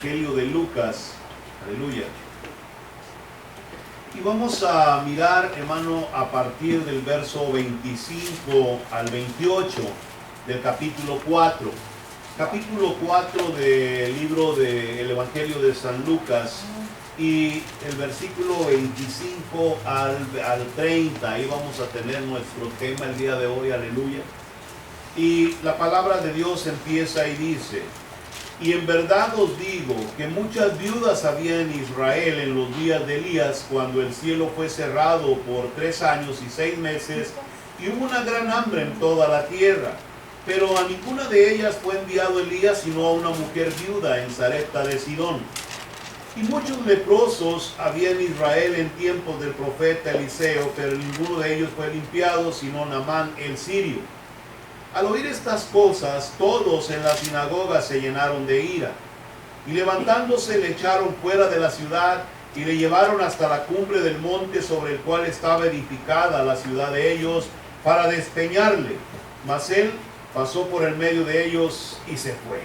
Evangelio de Lucas, aleluya. Y vamos a mirar, hermano, a partir del verso 25 al 28 del capítulo 4. Capítulo 4 del libro del Evangelio de San Lucas y el versículo 25 al 30. Ahí vamos a tener nuestro tema el día de hoy, aleluya. Y la palabra de Dios empieza y dice: y en verdad os digo que muchas viudas había en Israel en los días de Elías, cuando el cielo fue cerrado por 3 años y 6 meses, y hubo una gran hambre en toda la tierra. Pero a ninguna de ellas fue enviado Elías, sino a una mujer viuda en Sarepta de Sidón. Y muchos leprosos había en Israel en tiempos del profeta Eliseo, pero ninguno de ellos fue limpiado, sino Naamán el sirio. Al oír estas cosas, todos en la sinagoga se llenaron de ira, y levantándose le echaron fuera de la ciudad, y le llevaron hasta la cumbre del monte sobre el cual estaba edificada la ciudad de ellos, para despeñarle. Mas él pasó por el medio de ellos y se fue.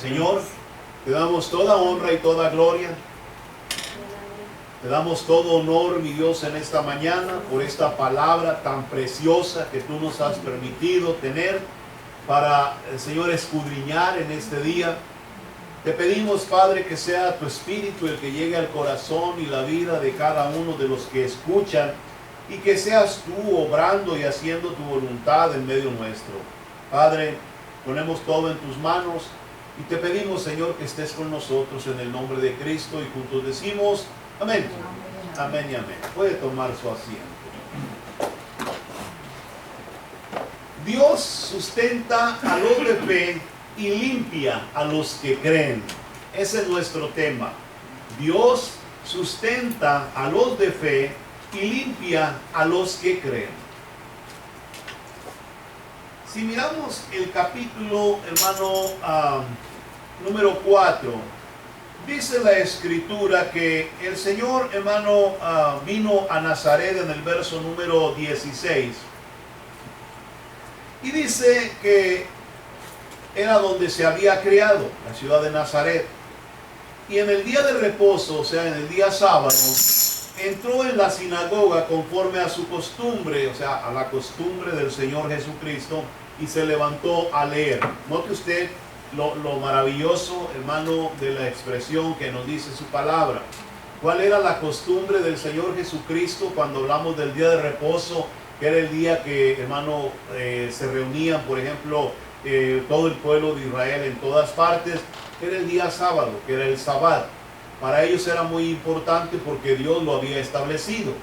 Señor, te damos toda honra y toda gloria. Te damos todo honor, mi Dios, en esta mañana por esta palabra tan preciosa que tú nos has permitido tener para, Señor, escudriñar en este día. Te pedimos, Padre, que sea tu Espíritu el que llegue al corazón y la vida de cada uno de los que escuchan, y que seas tú obrando y haciendo tu voluntad en medio nuestro. Padre, ponemos todo en tus manos y te pedimos, Señor, que estés con nosotros en el nombre de Cristo, y juntos decimos: amén. Amén y amén. Puede tomar su asiento. Dios sustenta a los de fe y limpia a los que creen. Ese es nuestro tema. Dios sustenta a los de fe y limpia a los que creen. Si miramos el capítulo, hermano, número 4, dice la Escritura que el Señor, hermano, vino a Nazaret en el verso número 16. Y dice que era donde se había criado, la ciudad de Nazaret. Y en el día de reposo, o sea, en el día sábado, entró en la sinagoga conforme a su costumbre, o sea, a la costumbre del Señor Jesucristo, y se levantó a leer. Note usted lo maravilloso, hermano, de la expresión que nos dice su palabra. ¿Cuál era la costumbre del Señor Jesucristo cuando hablamos del día de reposo? Que era el día que, hermano, se reunían, por ejemplo, todo el pueblo de Israel en todas partes. Era el día sábado, que era el Sabbat. Para ellos era muy importante porque Dios lo había establecido.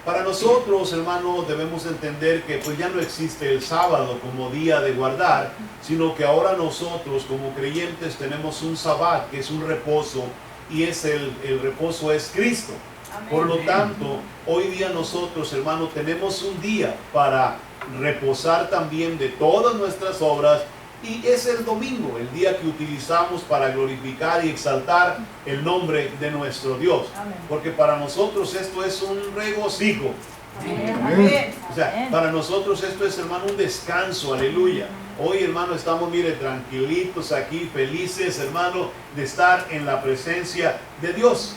Para nosotros, hermanos, debemos entender que pues ya no existe el sábado como día de guardar, sino que ahora nosotros como creyentes tenemos un sabbat, que es un reposo, y el reposo es Cristo. Amén. Por lo tanto, hoy día nosotros, hermanos, tenemos un día para reposar también de todas nuestras obras, y es el domingo, el día que utilizamos para glorificar y exaltar el nombre de nuestro Dios. Amén. Porque para nosotros esto es un regocijo. Amén. O sea, para nosotros esto es, hermano, un descanso. Aleluya. Hoy, hermano, estamos, mire, tranquilitos aquí, felices, hermano, de estar en la presencia de Dios.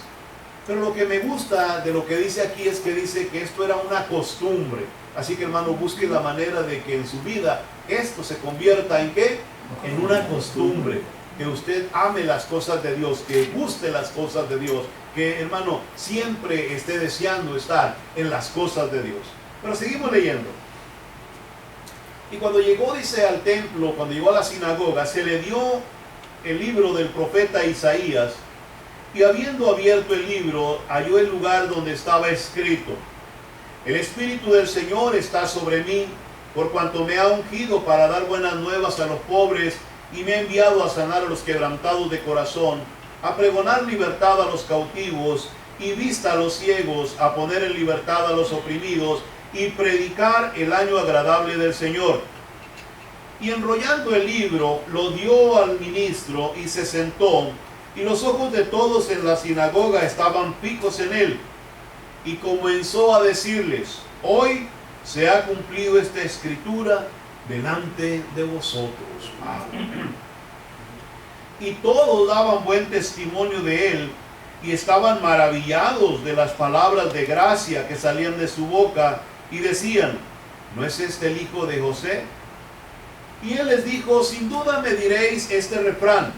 Pero lo que me gusta de lo que dice aquí es que dice que esto era una costumbre. Así que, hermano, busque la manera de que en su vida esto se convierta en ¿qué? En una costumbre. Que usted ame las cosas de Dios, que guste las cosas de Dios, que, hermano, siempre esté deseando estar en las cosas de Dios. Pero seguimos leyendo. Y cuando llegó, dice, al templo, cuando llegó a la sinagoga, se le dio el libro del profeta Isaías, y habiendo abierto el libro, halló el lugar donde estaba escrito: el Espíritu del Señor está sobre mí, por cuanto me ha ungido para dar buenas nuevas a los pobres, y me ha enviado a sanar a los quebrantados de corazón, a pregonar libertad a los cautivos y vista a los ciegos, a poner en libertad a los oprimidos, y predicar el año agradable del Señor. Y enrollando el libro, lo dio al ministro y se sentó, y los ojos de todos en la sinagoga estaban fijos en él. Y comenzó a decirles: hoy se ha cumplido esta escritura delante de vosotros. y todos daban buen testimonio de él y estaban maravillados de las palabras de gracia que salían de su boca y decían, ¿no es este el hijo de José? Y él les dijo, sin duda me diréis este refrán,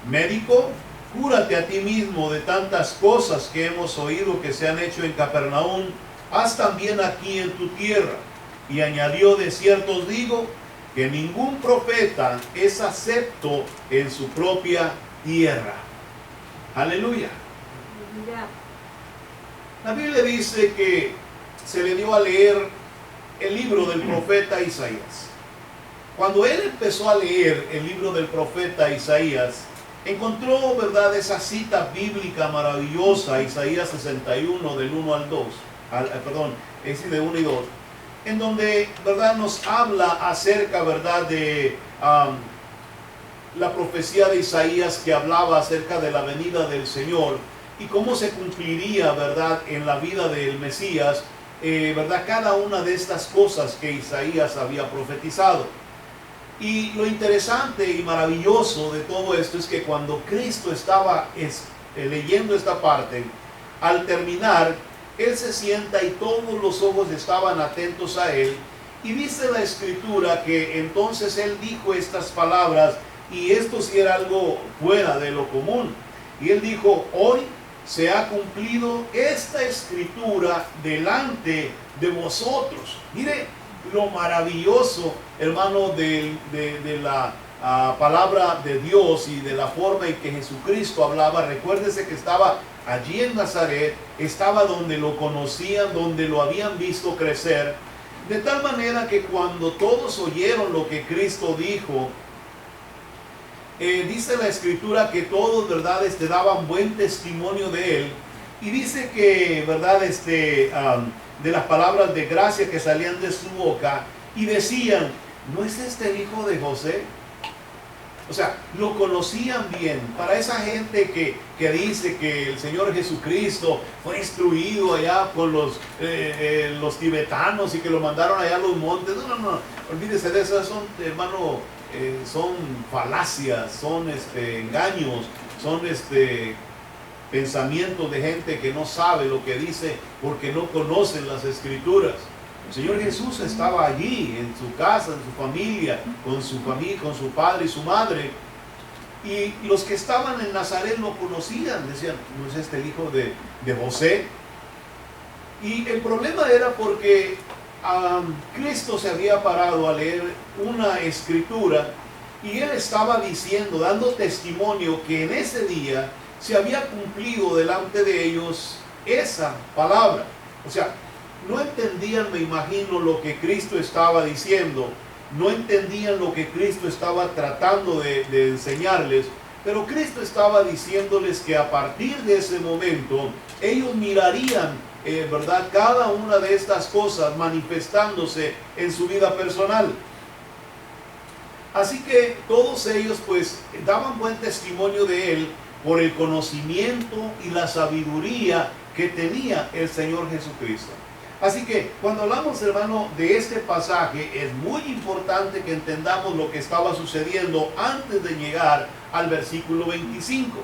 médico, cúrate a ti mismo de tantas cosas que hemos oído que se han hecho en Capernaum, haz también aquí en tu tierra. Y añadió, de cierto os digo, que ningún profeta es acepto en su propia tierra. Aleluya. La Biblia dice que se le dio a leer el libro del profeta Isaías. Cuando él empezó a leer el libro del profeta Isaías, encontró, ¿verdad?, esa cita bíblica maravillosa, Isaías 61, del 1 al 2, es de 1 y 2, en donde, ¿verdad?, nos habla acerca, ¿verdad?, de la profecía de Isaías que hablaba acerca de la venida del Señor y cómo se cumpliría, ¿verdad?, en la vida del Mesías, ¿verdad?, cada una de estas cosas que Isaías había profetizado. Y lo interesante y maravilloso de todo esto es que cuando Cristo estaba leyendo esta parte, al terminar, Él se sienta y todos los ojos estaban atentos a Él. Y dice la Escritura que entonces Él dijo estas palabras, y esto sí era algo fuera de lo común. Y Él dijo, hoy se ha cumplido esta Escritura delante de vosotros. Mire lo maravilloso, hermano, de la palabra de Dios y de la forma en que Jesucristo hablaba. Recuérdese que estaba allí en Nazaret, estaba donde lo conocían, donde lo habían visto crecer, de tal manera que cuando todos oyeron lo que Cristo dijo, dice la Escritura que todos, ¿verdad?, daban buen testimonio de él, y dice que, ¿verdad?, de las palabras de gracia que salían de su boca, y decían, ¿no es este el hijo de José? O sea, lo conocían bien. Para esa gente que dice que el Señor Jesucristo fue instruido allá por los tibetanos y que lo mandaron allá a los montes, no, olvídese de eso, son, hermano, son falacias, son engaños, son pensamientos de gente que no sabe lo que dice porque no conocen las Escrituras. El Señor Jesús estaba allí, en su casa, en su familia, con su padre y su madre. Y los que estaban en Nazaret lo conocían, decían, ¿no es este el hijo de José? Y el problema era porque Cristo se había parado a leer una escritura y él estaba diciendo, dando testimonio que en ese día se había cumplido delante de ellos esa palabra. O sea, no entendían, me imagino, lo que Cristo estaba diciendo, no entendían lo que Cristo estaba tratando de enseñarles, pero Cristo estaba diciéndoles que a partir de ese momento ellos mirarían, ¿verdad?, cada una de estas cosas manifestándose en su vida personal. Así que todos ellos pues daban buen testimonio de él por el conocimiento y la sabiduría que tenía el Señor Jesucristo. Así que cuando hablamos, hermano, de este pasaje, es muy importante que entendamos lo que estaba sucediendo antes de llegar al versículo 25.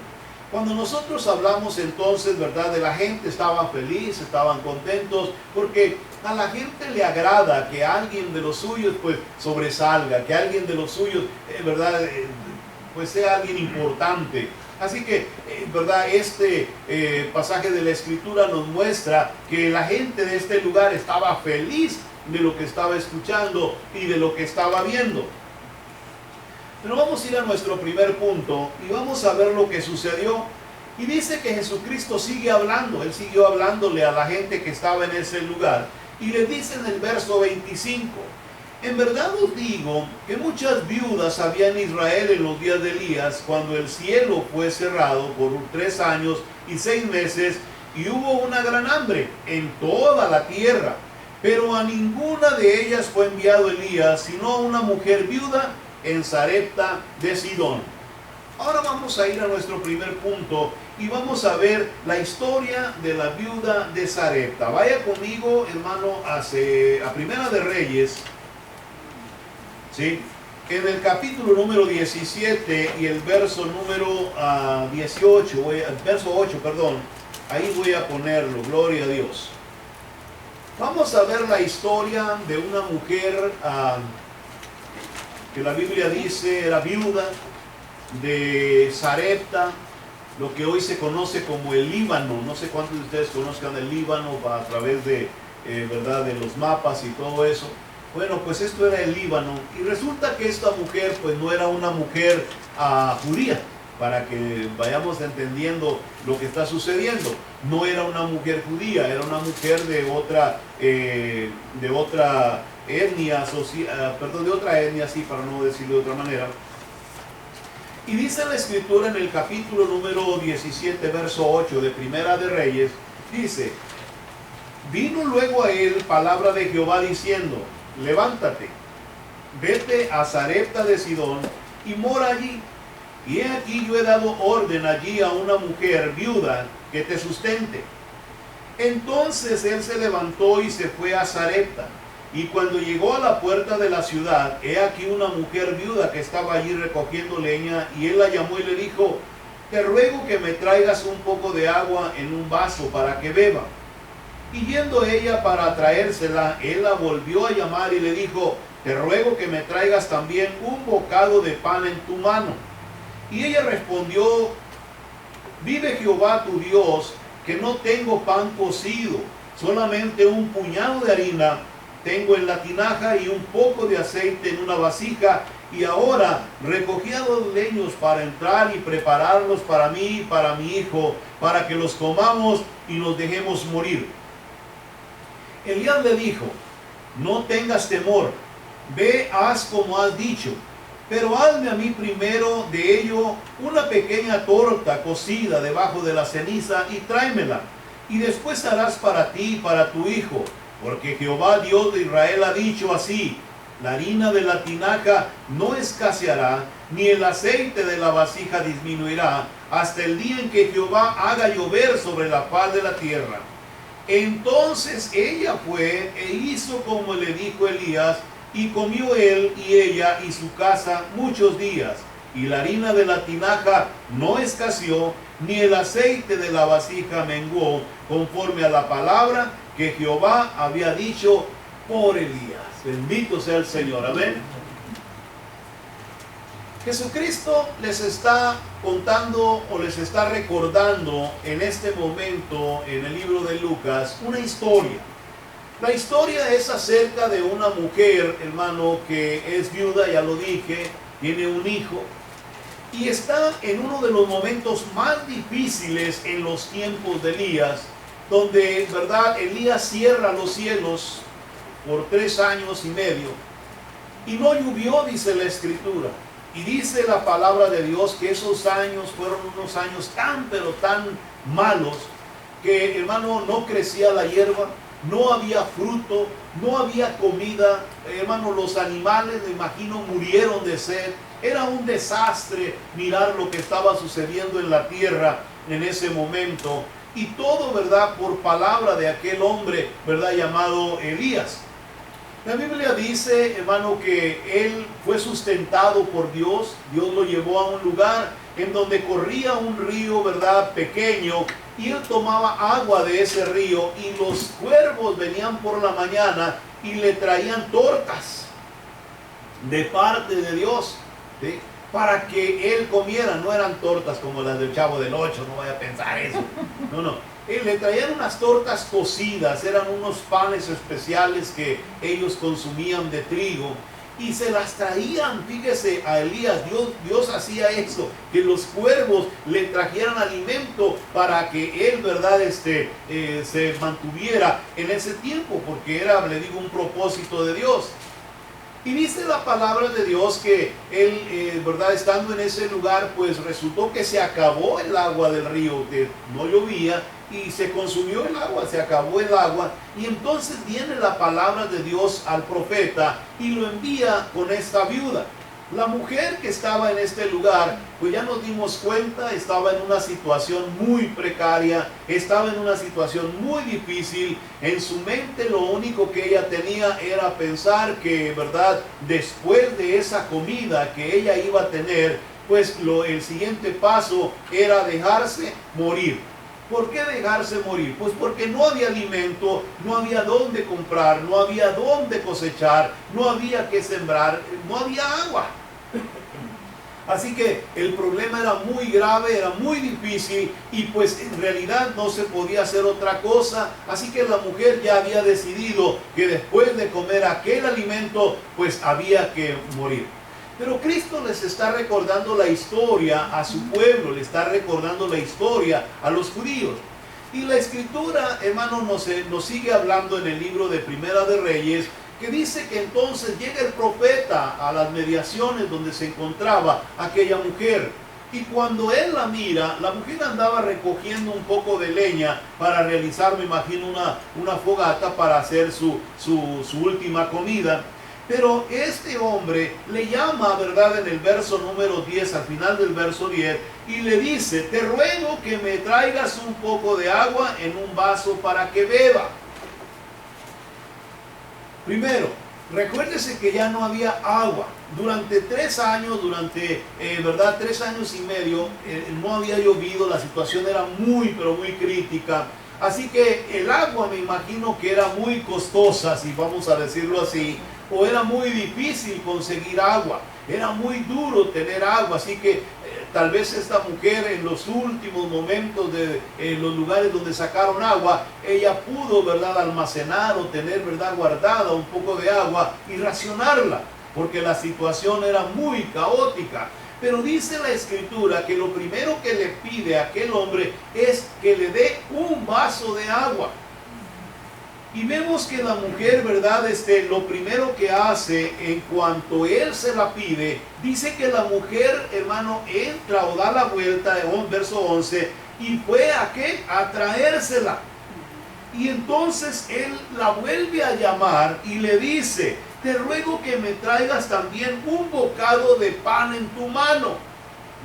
Cuando nosotros hablamos entonces, ¿verdad?, de la gente estaban felices, estaban contentos, porque a la gente le agrada que alguien de los suyos pues sobresalga, que alguien de los suyos, ¿verdad?, pues sea alguien importante. Así que, ¿verdad?, este pasaje de la Escritura nos muestra que la gente de este lugar estaba feliz de lo que estaba escuchando y de lo que estaba viendo. Pero vamos a ir a nuestro primer punto y vamos a ver lo que sucedió. Y dice que Jesucristo sigue hablando, Él siguió hablándole a la gente que estaba en ese lugar. Y le dice en el verso 25, en verdad os digo que muchas viudas había en Israel en los días de Elías, cuando el cielo fue cerrado por 3 años y 6 meses, y hubo una gran hambre en toda la tierra. Pero a ninguna de ellas fue enviado Elías, sino a una mujer viuda en Sarepta de Sidón. Ahora vamos a ir a nuestro primer punto y vamos a ver la historia de la viuda de Sarepta. Vaya conmigo, hermano, a Primera de Reyes, ¿sí? en el capítulo número 17 y el verso número 18, el verso 8, perdón, ahí voy a ponerlo, gloria a Dios. Vamos a ver la historia de una mujer que la Biblia dice era viuda de Sarepta, lo que hoy se conoce como el Líbano. No sé cuántos de ustedes conozcan el Líbano a través de, ¿verdad?, de los mapas y todo eso. Bueno, pues esto era el Líbano, y resulta que esta mujer pues no era una mujer judía, para que vayamos entendiendo lo que está sucediendo. No era una mujer judía, era una mujer de otra etnia, de otra etnia, sí, para no decirlo de otra manera. Y dice la Escritura en el capítulo número 17, verso 8 de Primera de Reyes, dice: vino luego a él palabra de Jehová diciendo: levántate, vete a Sarepta de Sidón y mora allí. Y he aquí yo he dado orden allí a una mujer viuda que te sustente. Entonces él se levantó y se fue a Sarepta. Y cuando llegó a la puerta de la ciudad, he aquí una mujer viuda que estaba allí recogiendo leña, y él la llamó y le dijo: te ruego que me traigas un poco de agua en un vaso para que beba. Y yendo ella para traérsela, él la volvió a llamar y le dijo: te ruego que me traigas también un bocado de pan en tu mano. Y ella respondió: vive Jehová tu Dios, que no tengo pan cocido, solamente un puñado de harina tengo en la tinaja y un poco de aceite en una vasija, y ahora recogía 2 leños para entrar y prepararlos para mí y para mi hijo, para que los comamos y nos dejemos morir. Elías le dijo: no tengas temor, ve, haz como has dicho, pero hazme a mí primero de ello una pequeña torta cocida debajo de la ceniza y tráemela, y después harás para ti y para tu hijo, porque Jehová Dios de Israel ha dicho así: la harina de la tinaja no escaseará, ni el aceite de la vasija disminuirá, hasta el día en que Jehová haga llover sobre la faz de la tierra. Entonces ella fue e hizo como le dijo Elías, y comió él y ella y su casa muchos días, y la harina de la tinaja no escaseó, ni el aceite de la vasija menguó, conforme a la palabra que Jehová había dicho por Elías. Bendito sea el Señor, amén. Jesucristo les está contando o les está recordando en este momento en el libro de Lucas una historia. La historia es acerca de una mujer, hermano, que es viuda, ya lo dije, tiene un hijo, y está en uno de los momentos más difíciles en los tiempos de Elías, donde, ¿verdad?, Elías cierra los cielos por 3 años y medio, y no llovió, dice la Escritura. Y dice la palabra de Dios que esos años fueron unos años tan, pero tan malos, que, hermano, no crecía la hierba, no había fruto, no había comida, hermano, los animales, me imagino, murieron de sed. Era un desastre mirar lo que estaba sucediendo en la tierra en ese momento. Y todo, ¿verdad?, por palabra de aquel hombre, ¿verdad?, llamado Elías. La Biblia dice, hermano, que él fue sustentado por Dios. Dios lo llevó a un lugar en donde corría un río, ¿verdad?, pequeño, y él tomaba agua de ese río, y los cuervos venían por la mañana y le traían tortas de parte de Dios, ¿sí?, para que él comiera. No eran tortas como las del Chavo del Ocho, no vaya a pensar eso. No. Le traían unas tortas cocidas, eran unos panes especiales que ellos consumían de trigo, y se las traían, fíjese, a Elías. Dios hacía eso, que los cuervos le trajeran alimento para que él, ¿verdad?, se mantuviera en ese tiempo, porque era, le digo, un propósito de Dios. Y dice la palabra de Dios que él, ¿verdad?, estando en ese lugar, pues resultó que se acabó el agua del río, que no llovía, y se consumió el agua, se acabó el agua. Y entonces viene la palabra de Dios al profeta y lo envía con esta viuda. La mujer que estaba en este lugar, pues ya nos dimos cuenta, estaba en una situación muy precaria, estaba en una situación muy difícil. En su mente lo único que ella tenía era pensar que, ¿verdad?, después de esa comida que ella iba a tener, pues el siguiente paso era dejarse morir. ¿Por qué dejarse morir? Pues porque no había alimento, no había dónde comprar, no había dónde cosechar, no había que sembrar, no había agua. Así que el problema era muy grave, era muy difícil y pues en realidad no se podía hacer otra cosa. Así que la mujer ya había decidido que después de comer aquel alimento, pues había que morir. Pero Cristo les está recordando la historia a su pueblo, le está recordando la historia a los judíos. Y la Escritura, hermano, nos sigue hablando en el libro de Primera de Reyes, que dice que entonces llega el profeta a las mediaciones donde se encontraba aquella mujer. Y cuando él la mira, la mujer andaba recogiendo un poco de leña para realizar, me imagino, una fogata para hacer su última comida. Pero este hombre le llama, ¿verdad?, en el verso número 10, al final del verso 10, y le dice: te ruego que me traigas un poco de agua en un vaso para que beba. Primero, recuérdese que ya no había agua. Durante 3 años, ¿verdad?, 3 años y medio, no había llovido, la situación era muy, pero muy crítica. Así que el agua, me imagino que era muy costosa, si vamos a decirlo así, o era muy difícil conseguir agua, era muy duro tener agua. Así que tal vez esta mujer, en los últimos momentos de los lugares donde sacaron agua, ella pudo, ¿verdad?, almacenar o tener, ¿verdad?, guardada un poco de agua y racionarla, porque la situación era muy caótica. Pero dice la Escritura que lo primero que le pide a aquel hombre es que le dé un vaso de agua. Y vemos que la mujer, ¿verdad?, lo primero que hace en cuanto él se la pide, dice que la mujer, hermano, entra o da la vuelta, verso 11, y fue ¿a qué? A traérsela. Y entonces él la vuelve a llamar y le dice: te ruego que me traigas también un bocado de pan en tu mano.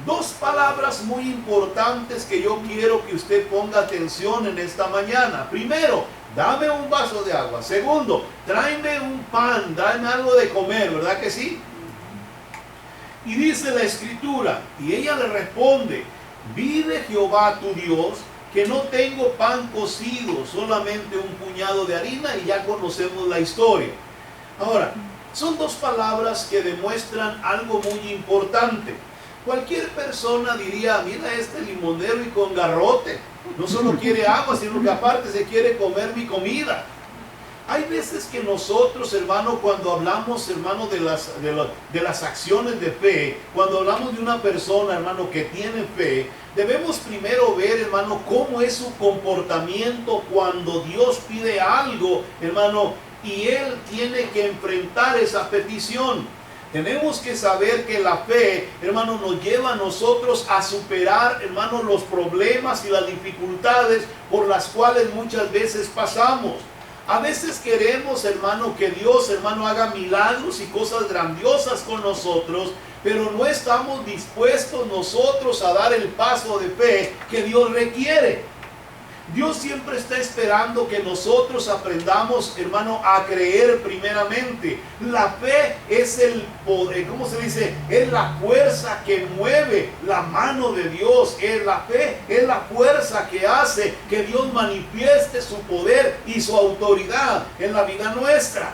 2 palabras muy importantes que yo quiero que usted ponga atención en esta mañana. Primero, dame un vaso de agua. Segundo, tráeme un pan, dame algo de comer, ¿verdad que sí? Y dice la Escritura, y ella le responde: vive Jehová tu Dios, que no tengo pan cocido, solamente un puñado de harina. Y ya conocemos la historia. Ahora, son 2 palabras que demuestran algo muy importante. Cualquier persona diría: mira este limonero y con garrote, no solo quiere agua, sino que aparte se quiere comer mi comida. Hay veces que nosotros, hermano, cuando hablamos, hermano, de las acciones de fe, cuando hablamos de una persona, hermano, que tiene fe, debemos primero ver, hermano, cómo es su comportamiento cuando Dios pide algo, hermano, y él tiene que enfrentar esa petición. Tenemos que saber que la fe, hermano, nos lleva a nosotros a superar, hermano, los problemas y las dificultades por las cuales muchas veces pasamos. A veces queremos, hermano, que Dios, hermano, haga milagros y cosas grandiosas con nosotros, pero no estamos dispuestos nosotros a dar el paso de fe que Dios requiere. Dios siempre está esperando que nosotros aprendamos, hermano, a creer primeramente. La fe es el poder, ¿cómo se dice? Es la fuerza que mueve la mano de Dios. La fe es la fuerza que hace que Dios manifieste su poder y su autoridad en la vida nuestra.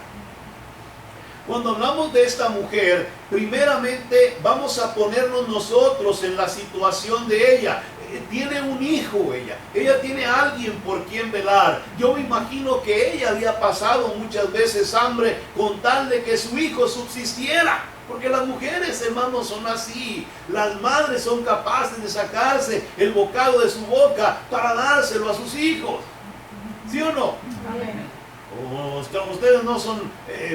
Cuando hablamos de esta mujer, primeramente vamos a ponernos nosotros en la situación de ella. Tiene un hijo ella tiene a alguien por quien velar. Yo me imagino que ella había pasado muchas veces hambre con tal de que su hijo subsistiera, porque las mujeres, hermanos, son así. Las madres son capaces de sacarse el bocado de su boca para dárselo a sus hijos, ¿sí o no? Amén. Ustedes no son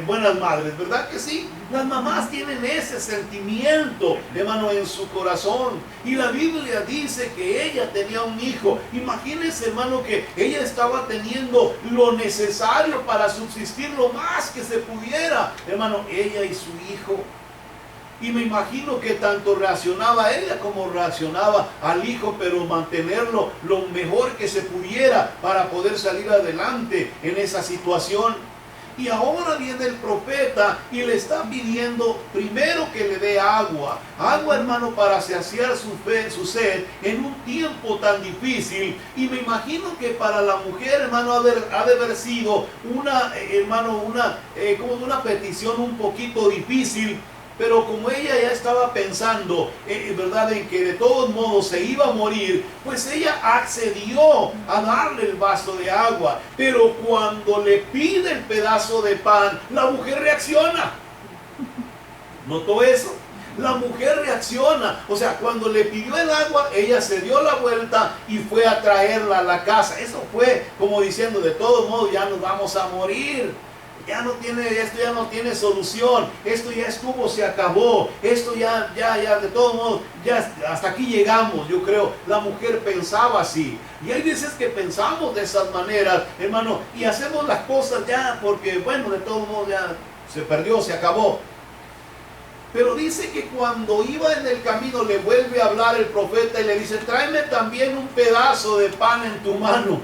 buenas madres, ¿verdad que sí? Las mamás tienen ese sentimiento, hermano, en su corazón. Y la Biblia dice que ella tenía un hijo. Imagínense, hermano, que ella estaba teniendo lo necesario para subsistir lo más que se pudiera, hermano, ella y su hijo. Y me imagino que tanto reaccionaba ella como reaccionaba al hijo, pero mantenerlo lo mejor que se pudiera para poder salir adelante en esa situación. Y ahora viene el profeta y le está pidiendo primero que le dé agua. Agua, hermano, para saciar su sed en un tiempo tan difícil. Y me imagino que para la mujer, hermano, ha de haber sido como una petición un poquito difícil. Pero como ella ya estaba pensando, ¿verdad?, en que de todos modos se iba a morir, pues ella accedió a darle el vaso de agua. Pero cuando le pide el pedazo de pan, la mujer reacciona. ¿Notó eso? La mujer reacciona. O sea, cuando le pidió el agua, ella se dio la vuelta y fue a traerla a la casa. Eso fue como diciendo, de todos modos ya nos vamos a morir. Esto ya no tiene solución, esto ya estuvo, se acabó, esto ya, de todos modos, ya hasta aquí llegamos. Yo creo, la mujer pensaba así. Y hay veces que pensamos de esas maneras, hermano, y hacemos las cosas ya porque, bueno, de todos modos ya se perdió, se acabó. Pero dice que cuando iba en el camino le vuelve a hablar el profeta y le dice, tráeme también un pedazo de pan en tu mano.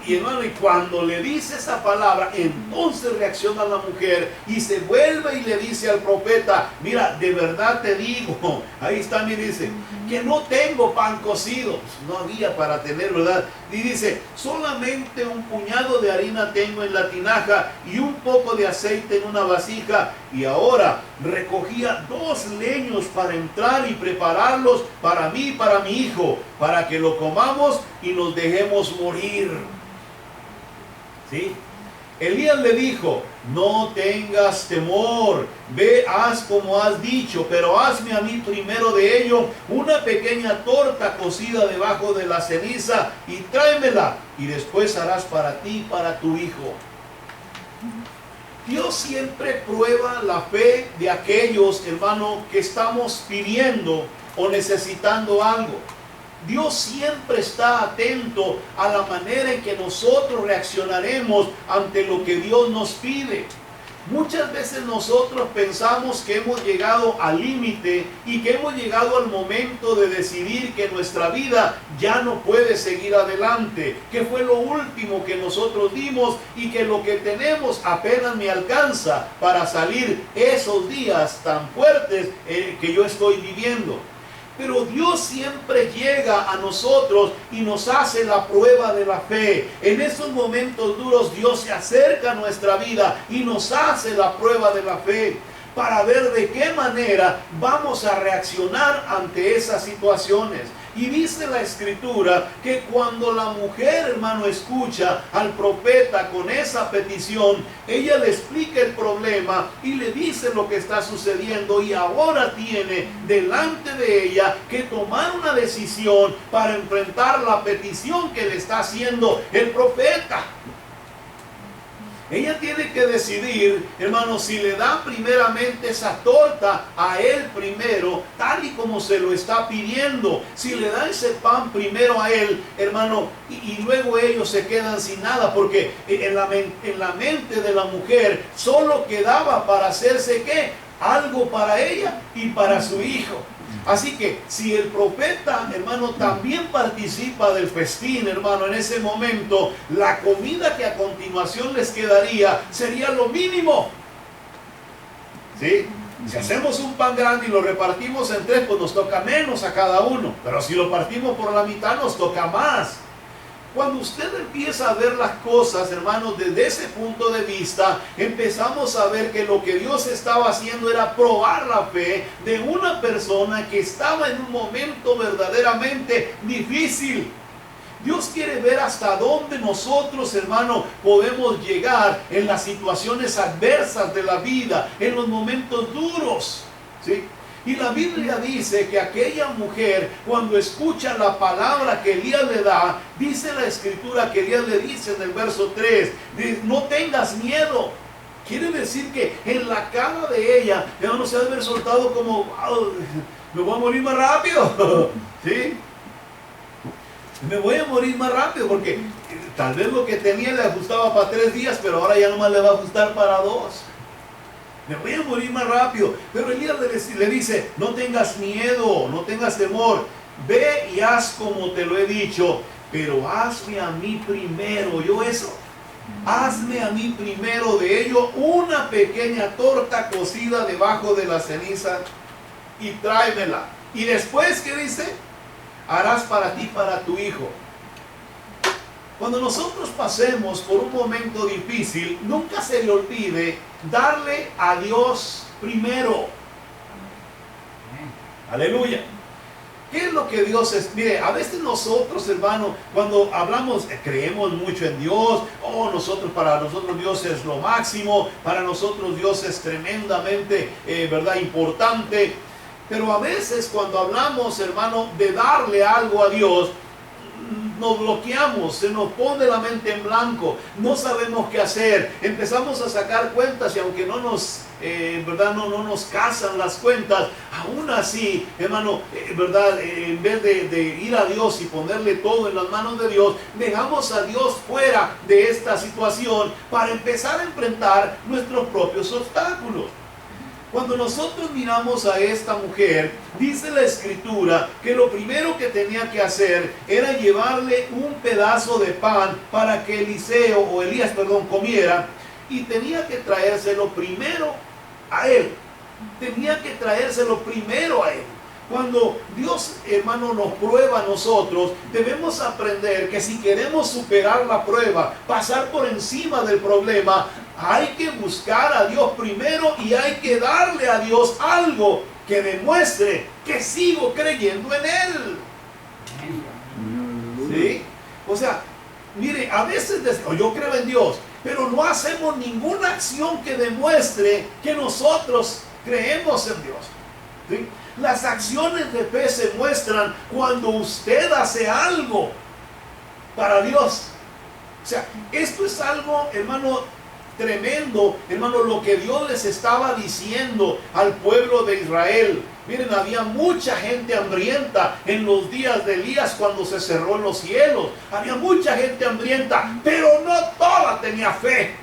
Y hermano, y cuando le dice esa palabra, entonces reacciona la mujer y se vuelve y le dice al profeta, mira, de verdad te digo, ahí está, me dice, que no tengo pan cocido. Pues no había para tener, ¿verdad? Y dice, solamente un puñado de harina tengo en la tinaja y un poco de aceite en una vasija. Y ahora recogía 2 leños para entrar y prepararlos para mí y para mi hijo, para que lo comamos y nos dejemos morir. ¿Sí? Elías le dijo, no tengas temor, ve, haz como has dicho, pero hazme a mí primero de ello una pequeña torta cocida debajo de la ceniza y tráemela, y después harás para ti y para tu hijo. Dios siempre prueba la fe de aquellos, hermano, que estamos pidiendo o necesitando algo. Dios siempre está atento a la manera en que nosotros reaccionaremos ante lo que Dios nos pide. Muchas veces nosotros pensamos que hemos llegado al límite y que hemos llegado al momento de decidir que nuestra vida ya no puede seguir adelante, que fue lo último que nosotros dimos y que lo que tenemos apenas me alcanza para salir esos días tan fuertes que yo estoy viviendo. Pero Dios siempre llega a nosotros y nos hace la prueba de la fe. En esos momentos duros Dios se acerca a nuestra vida y nos hace la prueba de la fe para ver de qué manera vamos a reaccionar ante esas situaciones. Y dice la Escritura que cuando la mujer, hermano, escucha al profeta con esa petición, ella le explica el problema y le dice lo que está sucediendo, y ahora tiene delante de ella que tomar una decisión para enfrentar la petición que le está haciendo el profeta. Ella tiene que decidir, hermano, si le da primeramente esa torta a él primero, tal y como se lo está pidiendo. Si le da ese pan primero a él, hermano, y luego ellos se quedan sin nada, porque en la mente de la mujer solo quedaba para hacerse, ¿qué? Algo para ella y para su hijo. Así que si el profeta, hermano, también participa del festín, hermano, en ese momento, la comida que a continuación les quedaría sería lo mínimo. ¿Sí? Si hacemos un pan grande y lo repartimos en 3, pues nos toca menos a cada uno. Pero si lo partimos por la mitad, nos toca más. Cuando usted empieza a ver las cosas, hermanos, desde ese punto de vista, empezamos a ver que lo que Dios estaba haciendo era probar la fe de una persona que estaba en un momento verdaderamente difícil. Dios quiere ver hasta dónde nosotros, hermano, podemos llegar en las situaciones adversas de la vida, en los momentos duros, ¿sí? Y la Biblia dice que aquella mujer, cuando escucha la palabra que Elías le da, dice la Escritura que Elías le dice en el verso 3, no tengas miedo. Quiere decir que en la cara de ella, hermano, se ha de haber soltado como, wow, me voy a morir más rápido, ¿sí? Me voy a morir más rápido, porque tal vez lo que tenía le ajustaba para 3 días, pero ahora ya nomás le va a ajustar para 2. me voy a morir más rápido. Pero Elías le dice, no tengas miedo, no tengas temor, ve y haz como te lo he dicho, pero hazme a mí primero. ¿Yo eso? Hazme a mí primero de ello una pequeña torta cocida debajo de la ceniza y tráemela. Y después, ¿qué dice? Harás para ti, para tu hijo. Cuando nosotros pasemos por un momento difícil, nunca se le olvide darle a Dios primero. Aleluya. ¿Qué es lo que Dios es? Mire, a veces nosotros, hermano, cuando hablamos, creemos mucho en Dios. Para nosotros Dios es lo máximo. Para nosotros Dios es tremendamente, ¿verdad?, importante. Pero a veces cuando hablamos, hermano, de darle algo a Dios, nos bloqueamos, se nos pone la mente en blanco, no sabemos qué hacer, empezamos a sacar cuentas y aunque no nos, ¿verdad?, no nos casan las cuentas, aún así, hermano, ¿verdad?, en vez de ir a Dios y ponerle todo en las manos de Dios, dejamos a Dios fuera de esta situación para empezar a enfrentar nuestros propios obstáculos. Cuando nosotros miramos a esta mujer, dice la escritura que lo primero que tenía que hacer era llevarle un pedazo de pan para que Elías comiera, y tenía que traérselo primero a él. Tenía que traérselo primero a él. Cuando Dios, hermano, nos prueba a nosotros, debemos aprender que si queremos superar la prueba, pasar por encima del problema, hay que buscar a Dios primero y hay que darle a Dios algo que demuestre que sigo creyendo en Él. ¿Sí? O sea, mire, a veces yo creo en Dios, pero no hacemos ninguna acción que demuestre que nosotros creemos en Dios. ¿Sí? Las acciones de fe se muestran cuando usted hace algo para Dios. O sea, esto es algo, hermano, tremendo, hermano, lo que Dios les estaba diciendo al pueblo de Israel. Miren, había mucha gente hambrienta en los días de Elías cuando se cerró los cielos. Había mucha gente hambrienta, pero no toda tenía fe.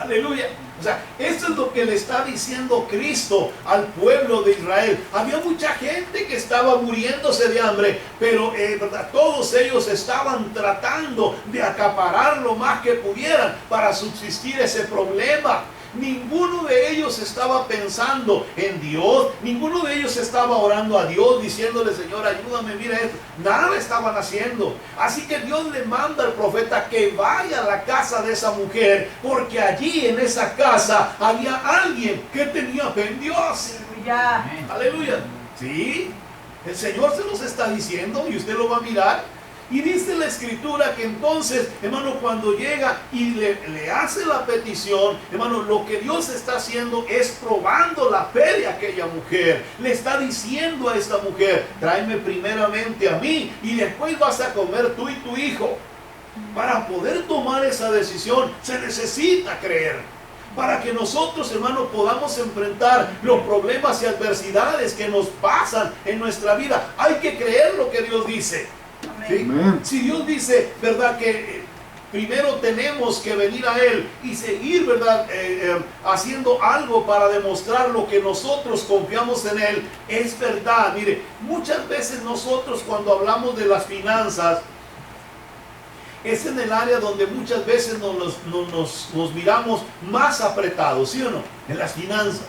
Aleluya. O sea, esto es lo que le está diciendo Cristo al pueblo de Israel. Había mucha gente que estaba muriéndose de hambre, pero ¿verdad?, todos ellos estaban tratando de acaparar lo más que pudieran para subsistir ese problema. Ninguno de ellos estaba pensando en Dios, ninguno de ellos estaba orando a Dios, diciéndole, Señor, ayúdame, mira esto. Nada estaban haciendo. Así que Dios le manda al profeta que vaya a la casa de esa mujer, porque allí en esa casa había alguien que tenía fe en Dios. Aleluya. Aleluya. Sí, el Señor se los está diciendo y usted lo va a mirar. Y dice la escritura que entonces, hermano, cuando llega y le hace la petición, hermano, lo que Dios está haciendo es probando la fe de aquella mujer. Le está diciendo a esta mujer, tráeme primeramente a mí y después vas a comer tú y tu hijo. Para poder tomar esa decisión se necesita creer. Para que nosotros, hermano, podamos enfrentar los problemas y adversidades que nos pasan en nuestra vida, hay que creer lo que Dios dice. ¿Sí? Si Dios dice, verdad, que primero tenemos que venir a Él y seguir, verdad, haciendo algo para demostrar lo que nosotros confiamos en Él, es verdad. Mire, muchas veces nosotros cuando hablamos de las finanzas, es en el área donde muchas veces nos miramos más apretados, ¿sí o no? En las finanzas.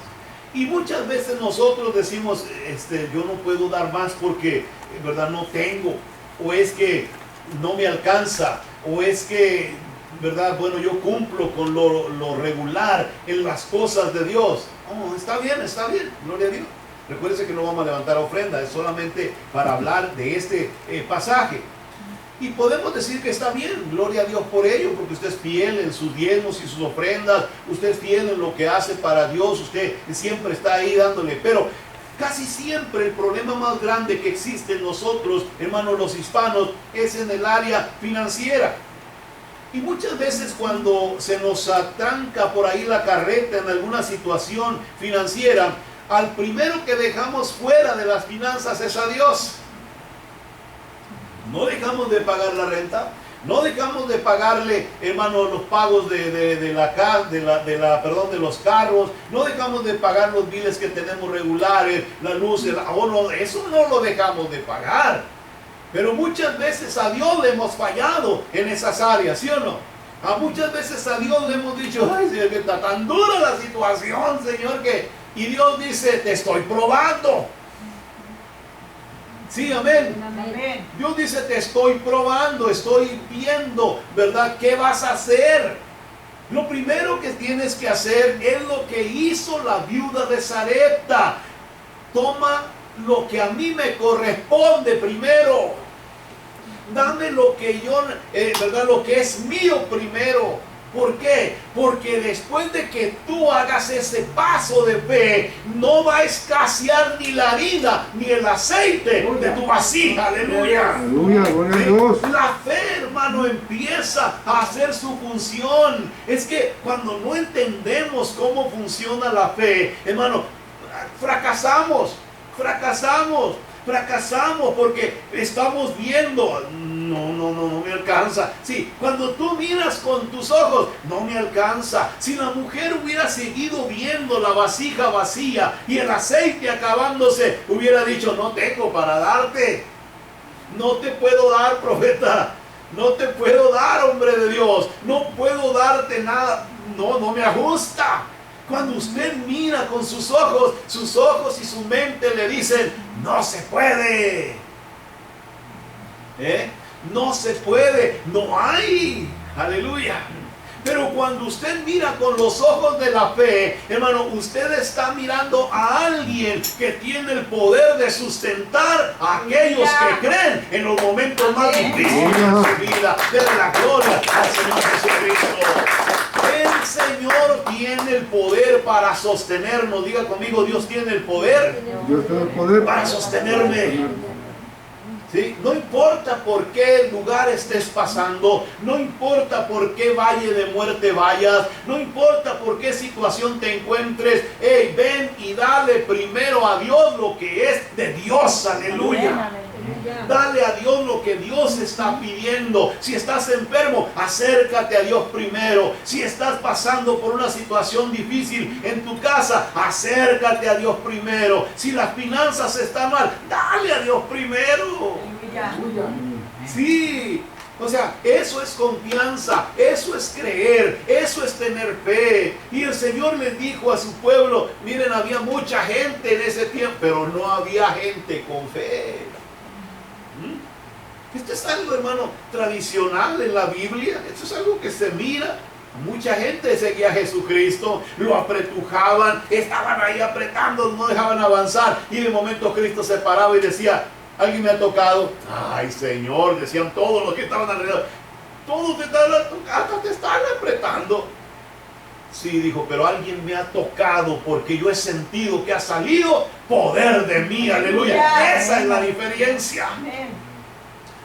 Y muchas veces nosotros decimos, yo no puedo dar más porque, verdad, no tengo. O es que no me alcanza, o es que, verdad, bueno, yo cumplo con lo regular en las cosas de Dios. Oh, está bien, gloria a Dios. Recuérdense que no vamos a levantar ofrenda, es solamente para hablar de este pasaje. Y podemos decir que está bien, gloria a Dios por ello, porque usted es fiel en sus diezmos y sus ofrendas, usted es fiel en lo que hace para Dios, usted siempre está ahí dándole, pero casi siempre el problema más grande que existe en nosotros, hermanos, los hispanos, es en el área financiera. Y muchas veces cuando se nos atranca por ahí la carreta en alguna situación financiera, al primero que dejamos fuera de las finanzas es a Dios. No dejamos de pagar la renta, No dejamos de pagarle, hermano, los pagos de los carros. No dejamos de pagar los biles que tenemos regulares, la luz, el abono. Eso no lo dejamos de pagar. Pero muchas veces a Dios le hemos fallado en esas áreas, ¿sí o no? Muchas veces a Dios le hemos dicho, ay, Señor, que está tan dura la situación, Señor, que... Y Dios dice, te estoy probando. Sí, amén. Amén. Dios dice, te estoy probando, estoy viendo, ¿verdad? ¿Qué vas a hacer? Lo primero que tienes que hacer es lo que hizo la viuda de Sarepta. Toma lo que a mí me corresponde primero. Dame lo que yo, ¿verdad? Lo que es mío primero. ¿Por qué? Porque después de que tú hagas ese paso de fe, no va a escasear ni la harina ni el aceite de tu vasija. Aleluya. Aleluya, gloria a Dios. La fe, hermano, empieza a hacer su función. Es que cuando no entendemos cómo funciona la fe, hermano, fracasamos porque estamos viendo, no me alcanza. Sí, cuando tú miras con tus ojos, no me alcanza. Si la mujer hubiera seguido viendo la vasija vacía y el aceite acabándose, hubiera dicho, no tengo para darte. No te puedo dar, profeta. No te puedo dar, hombre de Dios. No puedo darte nada. No me ajusta. Cuando usted mira con sus ojos y su mente le dicen, no se puede. No se puede, no hay. Aleluya. Pero cuando usted mira con los ojos de la fe, hermano, usted está mirando a alguien que tiene el poder de sustentar a aquellos que creen en los momentos más difíciles de su vida. Denle la gloria al Señor Jesucristo. El Señor tiene el poder para sostenernos. Diga conmigo, Dios tiene el poder, Dios tiene el poder para sostenerme. ¿Sí? No importa por qué lugar estés pasando, no importa por qué valle de muerte vayas, no importa por qué situación te encuentres, hey, ven y dale primero a Dios lo que es de Dios. Aleluya. Dale a Dios lo que Dios está pidiendo. Si estás enfermo, acércate a Dios primero. Si estás pasando por una situación difícil en tu casa, acércate a Dios primero. Si las finanzas están mal, dale a Dios primero. Sí. O sea, eso es confianza, eso es creer, eso es tener fe. Y el Señor les dijo a su pueblo, miren, había mucha gente en ese tiempo, pero no había gente con fe. Esto es algo, hermano, tradicional en la Biblia. Esto es algo que se mira. Mucha gente seguía a Jesucristo, lo apretujaban, estaban ahí apretando, no dejaban avanzar. Y de momento Cristo se paraba y decía, ¿alguien me ha tocado? Ay, Señor, decían todos los que estaban alrededor. Todos te están apretando. Sí, dijo, pero alguien me ha tocado porque yo he sentido que ha salido poder de mí. Aleluya. Esa es la diferencia.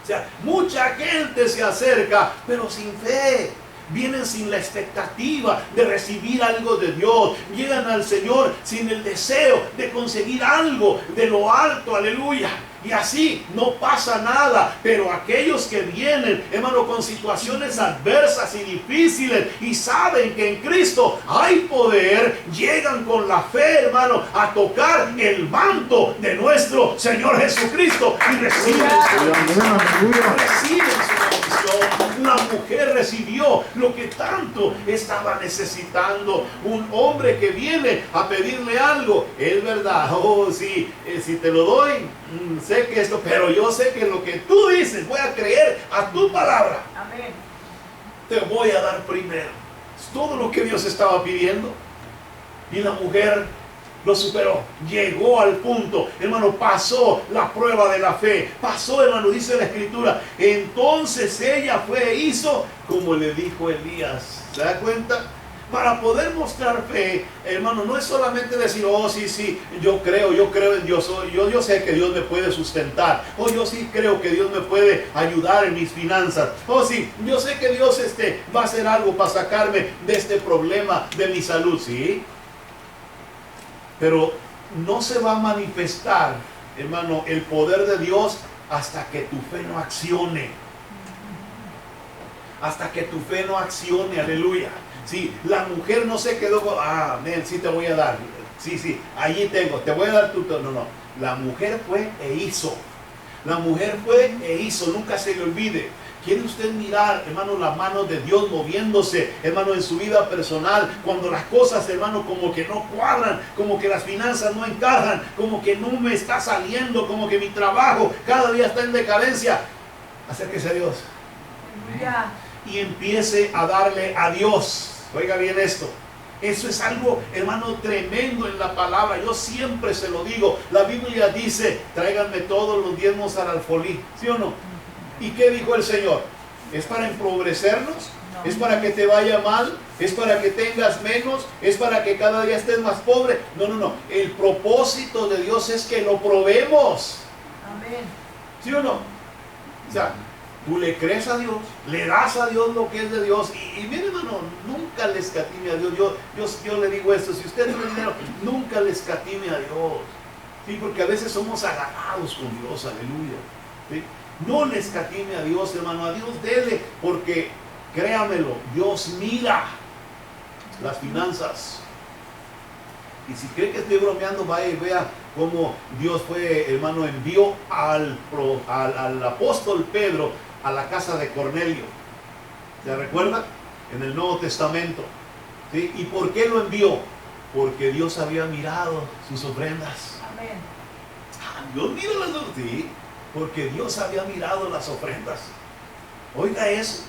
O sea, mucha gente se acerca, pero sin fe. Vienen sin la expectativa de recibir algo de Dios. Llegan al Señor sin el deseo de conseguir algo de lo alto. Aleluya. Y así no pasa nada. Pero aquellos que vienen, hermano, con situaciones adversas y difíciles y saben que en Cristo hay poder, llegan con la fe, hermano, a tocar el manto de nuestro Señor Jesucristo y reciben su bendición. La mujer recibió lo que tanto estaba necesitando. Un hombre que viene a pedirle algo, es verdad, oh sí, si te lo doy, sé que esto, pero yo sé que lo que tú dices, voy a creer a tu palabra. Amén. Te voy a dar primero. Es todo lo que Dios estaba pidiendo. Y la mujer lo superó, llegó al punto, hermano, pasó la prueba de la fe, pasó, hermano, dice la Escritura. Entonces ella fue e hizo como le dijo Elías. ¿Se da cuenta? Para poder mostrar fe, hermano, no es solamente decir, oh sí, yo creo en Dios, yo sé que Dios me puede sustentar, oh yo sí creo que Dios me puede ayudar en mis finanzas, oh sí, yo sé que Dios va a hacer algo para sacarme de este problema de mi salud, sí. Pero no se va a manifestar, hermano, el poder de Dios hasta que tu fe no accione. hasta que tu fe no accione, aleluya. Sí, la mujer no se quedó con, amén, sí te voy a dar, sí, allí tengo, te voy a dar tu, no, la mujer fue e hizo. La mujer fue e hizo, nunca se le olvide. ¿Quiere usted mirar, hermano, la mano de Dios moviéndose, hermano, en su vida personal? Cuando las cosas, hermano, como que no cuadran, como que las finanzas no encajan, como que no me está saliendo, como que mi trabajo cada día está en decadencia. Acérquese a Dios. Y empiece a darle a Dios. Oiga bien esto. Eso es algo, hermano, tremendo en la palabra. Yo siempre se lo digo. La Biblia dice, tráiganme todos los diezmos al alfolí. ¿Sí o no? ¿Y qué dijo el Señor? ¿Es para empobrecernos? No. ¿Es para que te vaya mal? ¿Es para que tengas menos? ¿Es para que cada día estés más pobre? No. El propósito de Dios es que lo probemos. Amén. ¿Sí o no? O sea, tú le crees a Dios, le das a Dios lo que es de Dios. Y mire, hermano, nunca le escatime a Dios. Yo le digo esto, si usted tiene dinero, nunca le escatime a Dios. Sí, porque a veces somos agarrados con Dios, aleluya. ¿Sí? No le escatime a Dios, hermano, a Dios dele, porque créamelo, Dios mira las finanzas. Y si cree que estoy bromeando, vaya y vea cómo Dios fue, hermano, envió al apóstol Pedro a la casa de Cornelio. ¿Se recuerda? En el Nuevo Testamento. ¿Sí? ¿Y por qué lo envió? Porque Dios había mirado sus ofrendas. Amén. Dios mira las ofrendas. Sí, porque Dios había mirado las ofrendas. Oiga eso.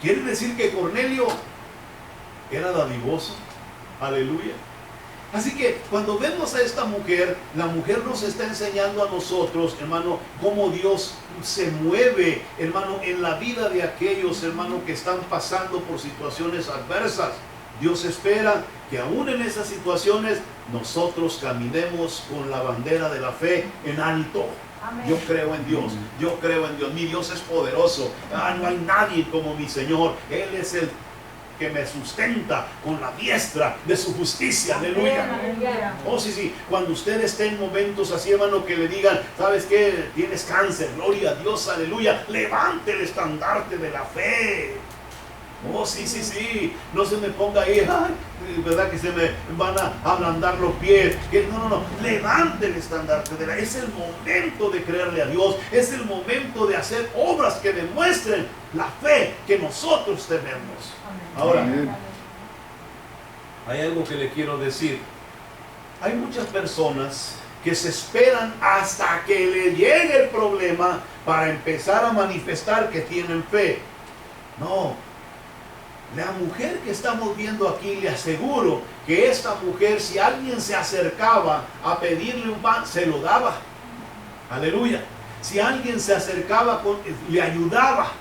Quiere decir que Cornelio era dadivoso. Aleluya. Así que cuando vemos a esta mujer, la mujer nos está enseñando a nosotros, hermano, cómo Dios se mueve, hermano, en la vida de aquellos, hermano, que están pasando por situaciones adversas. Dios espera que aún en esas situaciones nosotros caminemos con la bandera de la fe en alto. Amén. Yo creo en Dios, yo creo en Dios. Mi Dios es poderoso. No hay nadie como mi Señor. Él es el que me sustenta con la diestra de su justicia. Aleluya. Oh, sí. Cuando usted esté en momentos así, hermano, que le digan, ¿sabes qué? Tienes cáncer, gloria a Dios, aleluya. Levante el estandarte de la fe. Oh, sí. No se me ponga ahí, ay, ¿verdad? Que se me van a ablandar los pies. No. Levante el estandarte de la fe. Es el momento de creerle a Dios. Es el momento de hacer obras que demuestren la fe que nosotros tenemos. Ahora, hay algo que le quiero decir. Hay muchas personas que se esperan hasta que le llegue el problema para empezar a manifestar que tienen fe. No. La mujer que estamos viendo aquí, le aseguro que esta mujer, si alguien se acercaba a pedirle un pan, se lo daba. Aleluya. Si alguien se acercaba, le ayudaba.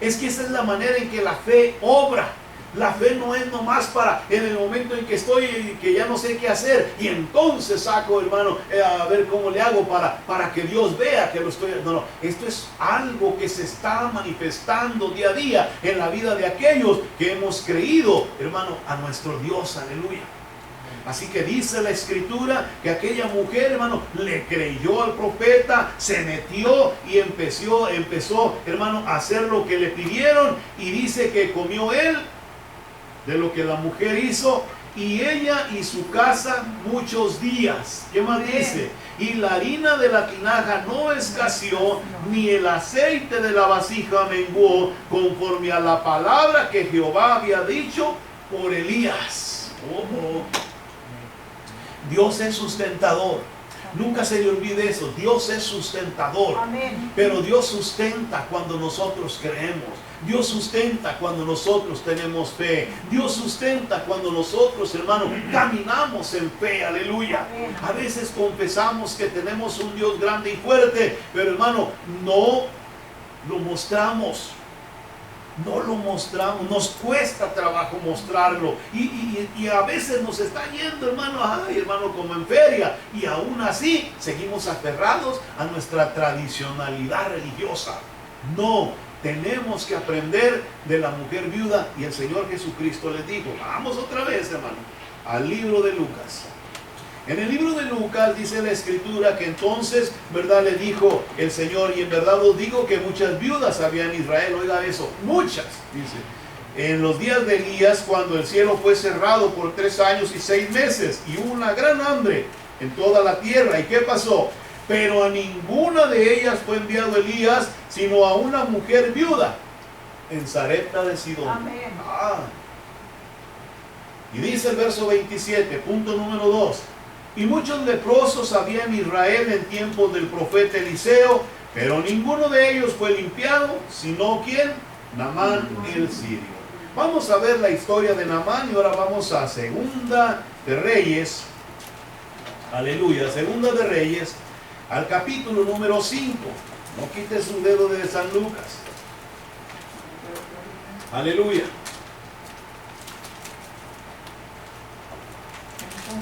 Es que esa es la manera en que la fe obra. La fe no es nomás para en el momento en que estoy, que ya no sé qué hacer, y entonces saco, hermano, a ver cómo le hago para que Dios vea que lo estoy. No, esto es algo que se está manifestando día a día en la vida de aquellos que hemos creído, hermano, a nuestro Dios. Aleluya. Así que dice la escritura que aquella mujer, hermano, le creyó al profeta, se metió y empezó, hermano, a hacer lo que le pidieron, y dice que comió él de lo que la mujer hizo, y ella y su casa muchos días. ¿Qué más dice? Y la harina de la tinaja no escaseó, ni el aceite de la vasija menguó, conforme a la palabra que Jehová había dicho por Elías. Dios es sustentador. Nunca se le olvide eso. Dios es sustentador. Amén. Pero Dios sustenta cuando nosotros creemos. Dios sustenta cuando nosotros tenemos fe. Dios sustenta cuando nosotros, hermano, caminamos en fe. Aleluya. Amén. A veces confesamos que tenemos un Dios grande y fuerte, pero, hermano, no lo mostramos. No lo mostramos, nos cuesta trabajo mostrarlo, y a veces nos está yendo, hermano, como en feria, y aún así seguimos aferrados a nuestra tradicionalidad religiosa. No, tenemos que aprender de la mujer viuda, y el Señor Jesucristo les dijo, vamos otra vez, hermano, al libro de Lucas. En el libro de Lucas dice la escritura que entonces, ¿verdad?, le dijo el Señor, y en verdad os digo que muchas viudas había en Israel. Oiga eso, muchas, dice. En los días de Elías, cuando el cielo fue cerrado por 3 años y 6 meses, y hubo una gran hambre en toda la tierra. ¿Y qué pasó? Pero a ninguna de ellas fue enviado Elías, sino a una mujer viuda en Sarepta de Sidón. Amén. Y dice el verso 27, punto número 2. Y muchos leprosos había en Israel en tiempos del profeta Eliseo, pero ninguno de ellos fue limpiado, sino ¿quién? Naamán el sirio. Vamos a ver la historia de Naamán y ahora vamos a Segunda de Reyes. Aleluya, Segunda de Reyes, al capítulo número 5. No quite su dedo de San Lucas. Aleluya.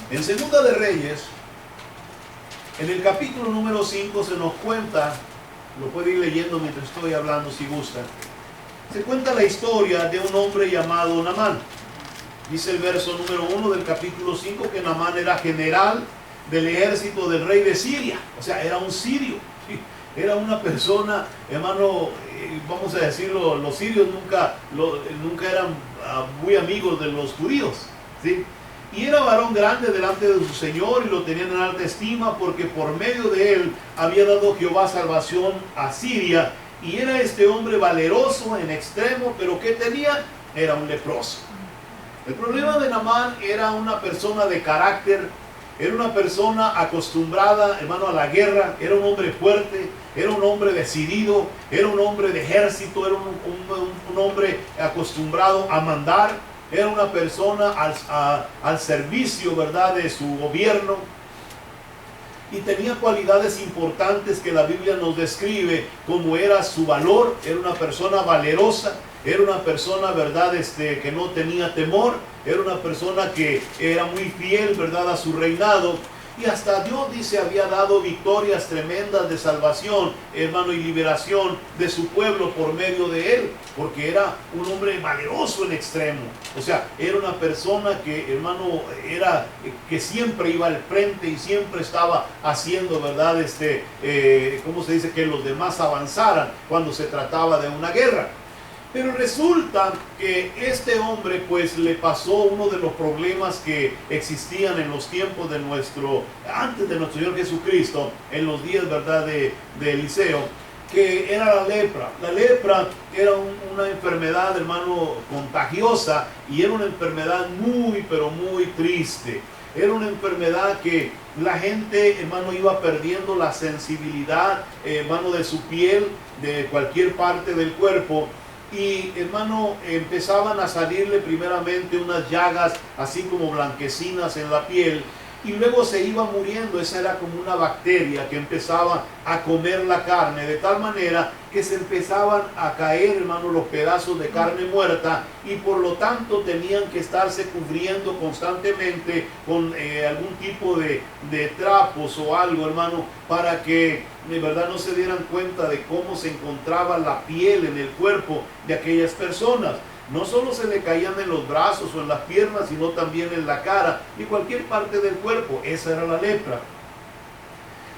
En Segunda de Reyes, en el capítulo número 5 se nos cuenta, lo puede ir leyendo mientras estoy hablando si gusta, se cuenta la historia de un hombre llamado Naamán. Dice el verso número 1 del capítulo 5 que Naamán era general del ejército del rey de Siria, o sea, era un sirio, ¿sí? Era una persona, hermano, vamos a decirlo, los sirios nunca eran muy amigos de los judíos, ¿sí? Y era varón grande delante de su Señor y lo tenían en alta estima porque por medio de él había dado Jehová salvación a Siria. Y era este hombre valeroso en extremo, pero ¿qué tenía? Era un leproso. El problema de Naamán era una persona de carácter, era una persona acostumbrada, hermano, a la guerra, era un hombre fuerte, era un hombre decidido, era un hombre de ejército, era un hombre acostumbrado a mandar. Era una persona al servicio, ¿verdad?, de su gobierno. Y tenía cualidades importantes que la Biblia nos describe, como era su valor. Era una persona valerosa, era una persona, ¿verdad?, que no tenía temor. Era una persona que era muy fiel, ¿verdad?, a su reinado. Y hasta Dios, dice, había dado victorias tremendas de salvación, hermano, y liberación de su pueblo por medio de él, porque era un hombre valeroso en extremo. O sea, era una persona que, hermano, que siempre iba al frente y siempre estaba haciendo, ¿verdad?, ¿cómo se dice?, que los demás avanzaran cuando se trataba de una guerra. Pero resulta que este hombre pues le pasó uno de los problemas que existían en los tiempos antes de nuestro Señor Jesucristo, en los días, ¿verdad?, de Eliseo, que era la lepra. La lepra era una enfermedad, hermano, contagiosa, y era una enfermedad muy, pero muy triste. Era una enfermedad que la gente, hermano, iba perdiendo la sensibilidad, hermano, de su piel, de cualquier parte del cuerpo. Y, hermano, empezaban a salirle primeramente unas llagas así como blanquecinas en la piel, y luego se iba muriendo. Esa era como una bacteria que empezaba a comer la carne, de tal manera que se empezaban a caer, hermano, los pedazos de carne muerta, y por lo tanto tenían que estarse cubriendo constantemente con algún tipo de trapos o algo, hermano, para que de verdad no se dieran cuenta de cómo se encontraba la piel en el cuerpo de aquellas personas. No solo se le caían en los brazos o en las piernas, sino también en la cara y cualquier parte del cuerpo. Esa era la lepra.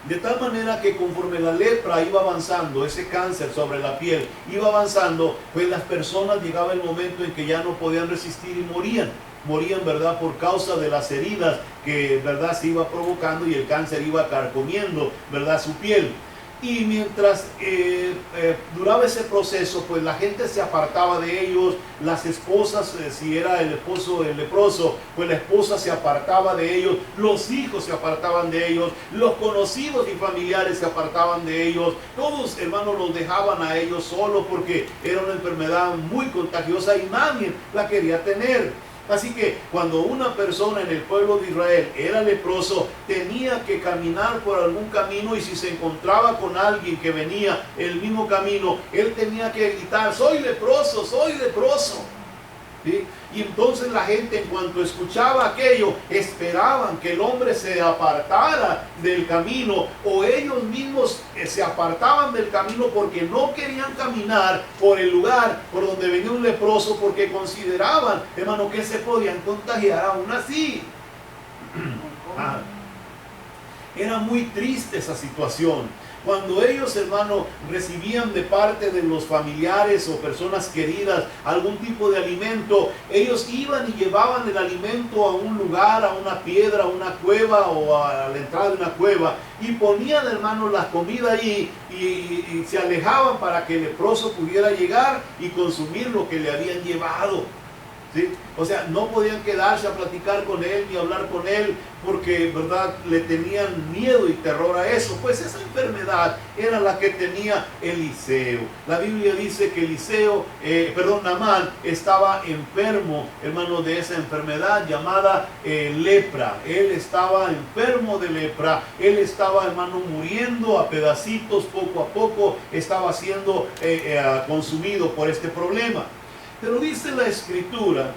De tal manera que conforme la lepra iba avanzando, ese cáncer sobre la piel iba avanzando, pues las personas, llegaba el momento en que ya no podían resistir y morían. Morían, ¿verdad?, por causa de las heridas que, ¿verdad?, se iba provocando, y el cáncer iba carcomiendo, ¿verdad?, su piel. Y mientras duraba ese proceso, pues la gente se apartaba de ellos. Las esposas, si era el esposo el leproso, pues la esposa se apartaba de ellos. Los hijos se apartaban de ellos. Los conocidos y familiares se apartaban de ellos. Todos, hermanos, los dejaban a ellos solos porque era una enfermedad muy contagiosa y nadie la quería tener. Así que cuando una persona en el pueblo de Israel era leproso, tenía que caminar por algún camino, y si se encontraba con alguien que venía el mismo camino, él tenía que gritar: soy leproso, soy leproso. ¿Sí? Y entonces la gente, en cuanto escuchaba aquello, esperaban que el hombre se apartara del camino, o ellos mismos se apartaban del camino porque no querían caminar por el lugar por donde venía un leproso, porque consideraban, hermano, que se podían contagiar aún así. Era muy triste esa situación. Cuando ellos, hermano, recibían de parte de los familiares o personas queridas algún tipo de alimento, ellos iban y llevaban el alimento a un lugar, a una piedra, a una cueva o a la entrada de una cueva, y ponían, hermano, la comida ahí y se alejaban para que el leproso pudiera llegar y consumir lo que le habían llevado. ¿Sí? O sea, no podían quedarse a platicar con él ni hablar con él porque, ¿verdad?, le tenían miedo y terror a eso. Pues esa enfermedad era la que tenía Eliseo. La Biblia dice que Naamán estaba enfermo, hermano, de esa enfermedad llamada lepra. Él estaba enfermo de lepra. Él estaba, hermano, muriendo a pedacitos poco a poco. Estaba siendo consumido por este problema. Pero dice la Escritura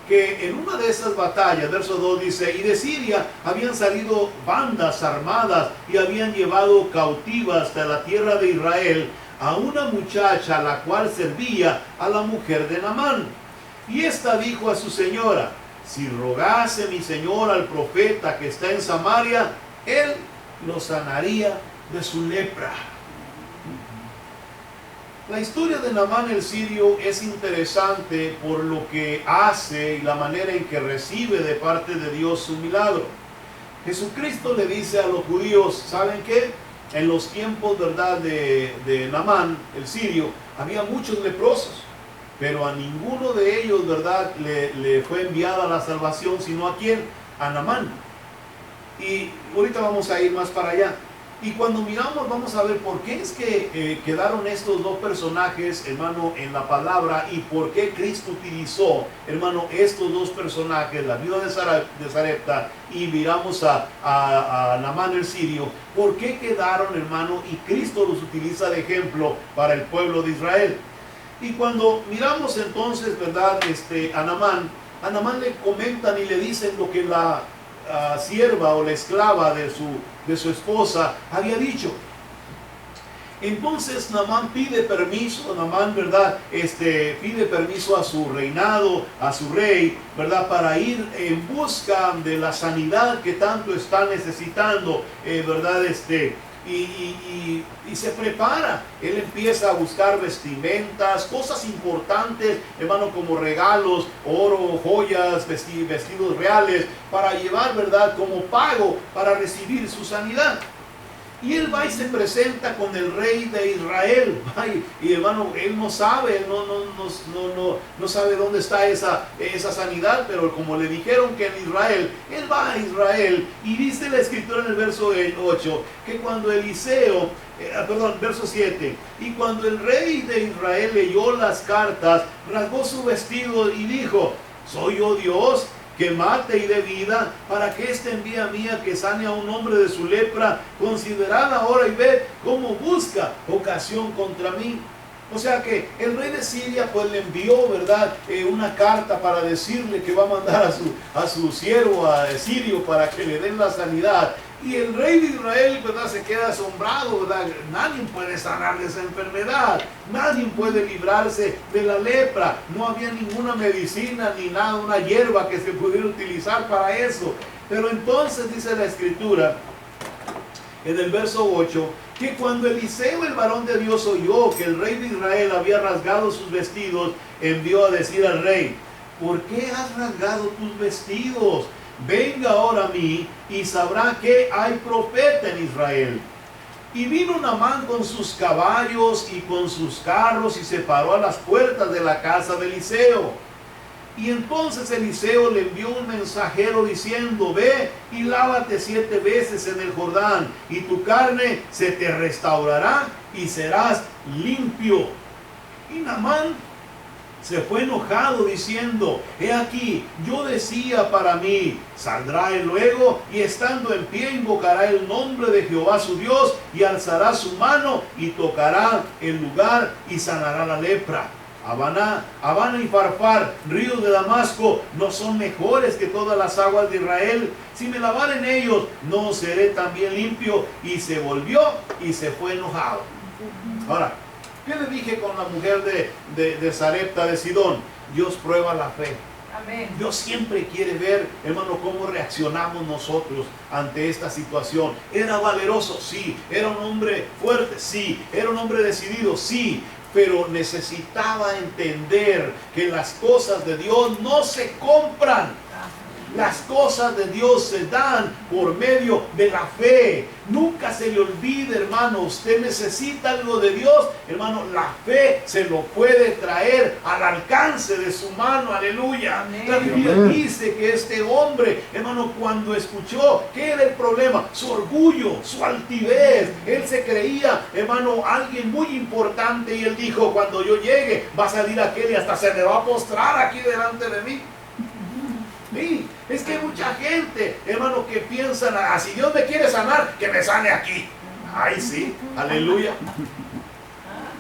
que en una de esas batallas, verso 2 dice, y de Siria habían salido bandas armadas y habían llevado cautiva hasta la tierra de Israel a una muchacha la cual servía a la mujer de Naamán. Y ésta dijo a su señora, si rogase mi señor al profeta que está en Samaria, él lo sanaría de su lepra. La historia de Naamán el sirio es interesante por lo que hace y la manera en que recibe de parte de Dios su milagro. Jesucristo le dice a los judíos, ¿saben qué? En los tiempos, ¿verdad?, de Naamán el sirio, había muchos leprosos, pero a ninguno de ellos, ¿verdad?, le fue enviada la salvación, sino ¿a quién? A Naamán. Y ahorita vamos a ir más para allá. Y cuando miramos, vamos a ver por qué es que quedaron estos dos personajes, hermano, en la palabra, y por qué Cristo utilizó, hermano, estos dos personajes, la viuda de Sarepta, y miramos a Naamán el sirio. ¿Por qué quedaron, hermano? Y Cristo los utiliza de ejemplo para el pueblo de Israel. Y cuando miramos entonces, ¿verdad?, a Naamán le comentan y le dicen lo que la sierva o la esclava de su esposa había dicho. Entonces Naamán pide permiso, ¿verdad?, pide permiso a su reinado, a su rey, ¿verdad?, para ir en busca de la sanidad que tanto está necesitando, ¿verdad?, y se prepara. Él empieza a buscar vestimentas, cosas importantes, hermano, como regalos, oro, joyas, vestidos reales, para llevar, ¿verdad?, como pago para recibir su sanidad. Y él va y se presenta con el rey de Israel. Y hermano, él no sabe, no sabe dónde está esa sanidad, pero como le dijeron que en Israel, él va a Israel. Y dice la Escritura en el verso 8, que cuando verso 7, y cuando el rey de Israel leyó las cartas, rasgó su vestido y dijo, ¿soy yo Dios que mate y dé vida, para que envíe a mí a que sane a un hombre de su lepra? Considerad ahora y ved cómo busca ocasión contra mí. O sea que el rey de Siria pues le envió, ¿verdad?, una carta para decirle que va a mandar a su siervo, a sirio, para que le den la sanidad. Y el rey de Israel, ¿verdad?, se queda asombrado, ¿verdad? Nadie puede sanar de esa enfermedad, nadie puede librarse de la lepra. No había ninguna medicina ni nada, una hierba que se pudiera utilizar para eso. Pero entonces dice la Escritura, en el verso 8, que cuando Eliseo, el varón de Dios, oyó que el rey de Israel había rasgado sus vestidos, envió a decir al rey, ¿por qué has rasgado tus vestidos? Venga ahora a mí y sabrá que hay profeta en Israel. Y vino Naamán con sus caballos y con sus carros y se paró a las puertas de la casa de Eliseo. Y entonces Eliseo le envió un mensajero diciendo, ve y lávate 7 veces en el Jordán, y tu carne se te restaurará y serás limpio. Y Naamán se fue enojado diciendo, he aquí, yo decía para mí, saldrá él luego y estando en pie invocará el nombre de Jehová su Dios y alzará su mano y tocará el lugar y sanará la lepra. Abana y Farfar, ríos de Damasco, ¿no son mejores que todas las aguas de Israel? Si me lavare en ellos, ¿no seré también limpio? Y se volvió y se fue enojado. Ahora, ¿qué le dije con la mujer de Sarepta de Sidón? Dios prueba la fe. Amén. Dios siempre quiere ver, hermano, cómo reaccionamos nosotros ante esta situación. ¿Era valeroso? Sí. ¿Era un hombre fuerte? Sí. ¿Era un hombre decidido? Sí. Pero necesitaba entender que las cosas de Dios no se compran. Las cosas de Dios se dan por medio de la fe. Nunca se le olvide, hermano, usted necesita algo de Dios, hermano, la fe se lo puede traer al alcance de su mano, aleluya. Amén. La Biblia Amén. dice que este hombre, hermano, cuando escuchó, ¿qué era el problema? Su orgullo, su altivez. Él se creía, hermano, alguien muy importante y él dijo, cuando yo llegue, va a salir aquel y hasta se me va a postrar aquí delante de mí. Sí, es que hay mucha gente, hermano, que piensan, si Dios me quiere sanar, que me sane aquí. Ay, sí, aleluya.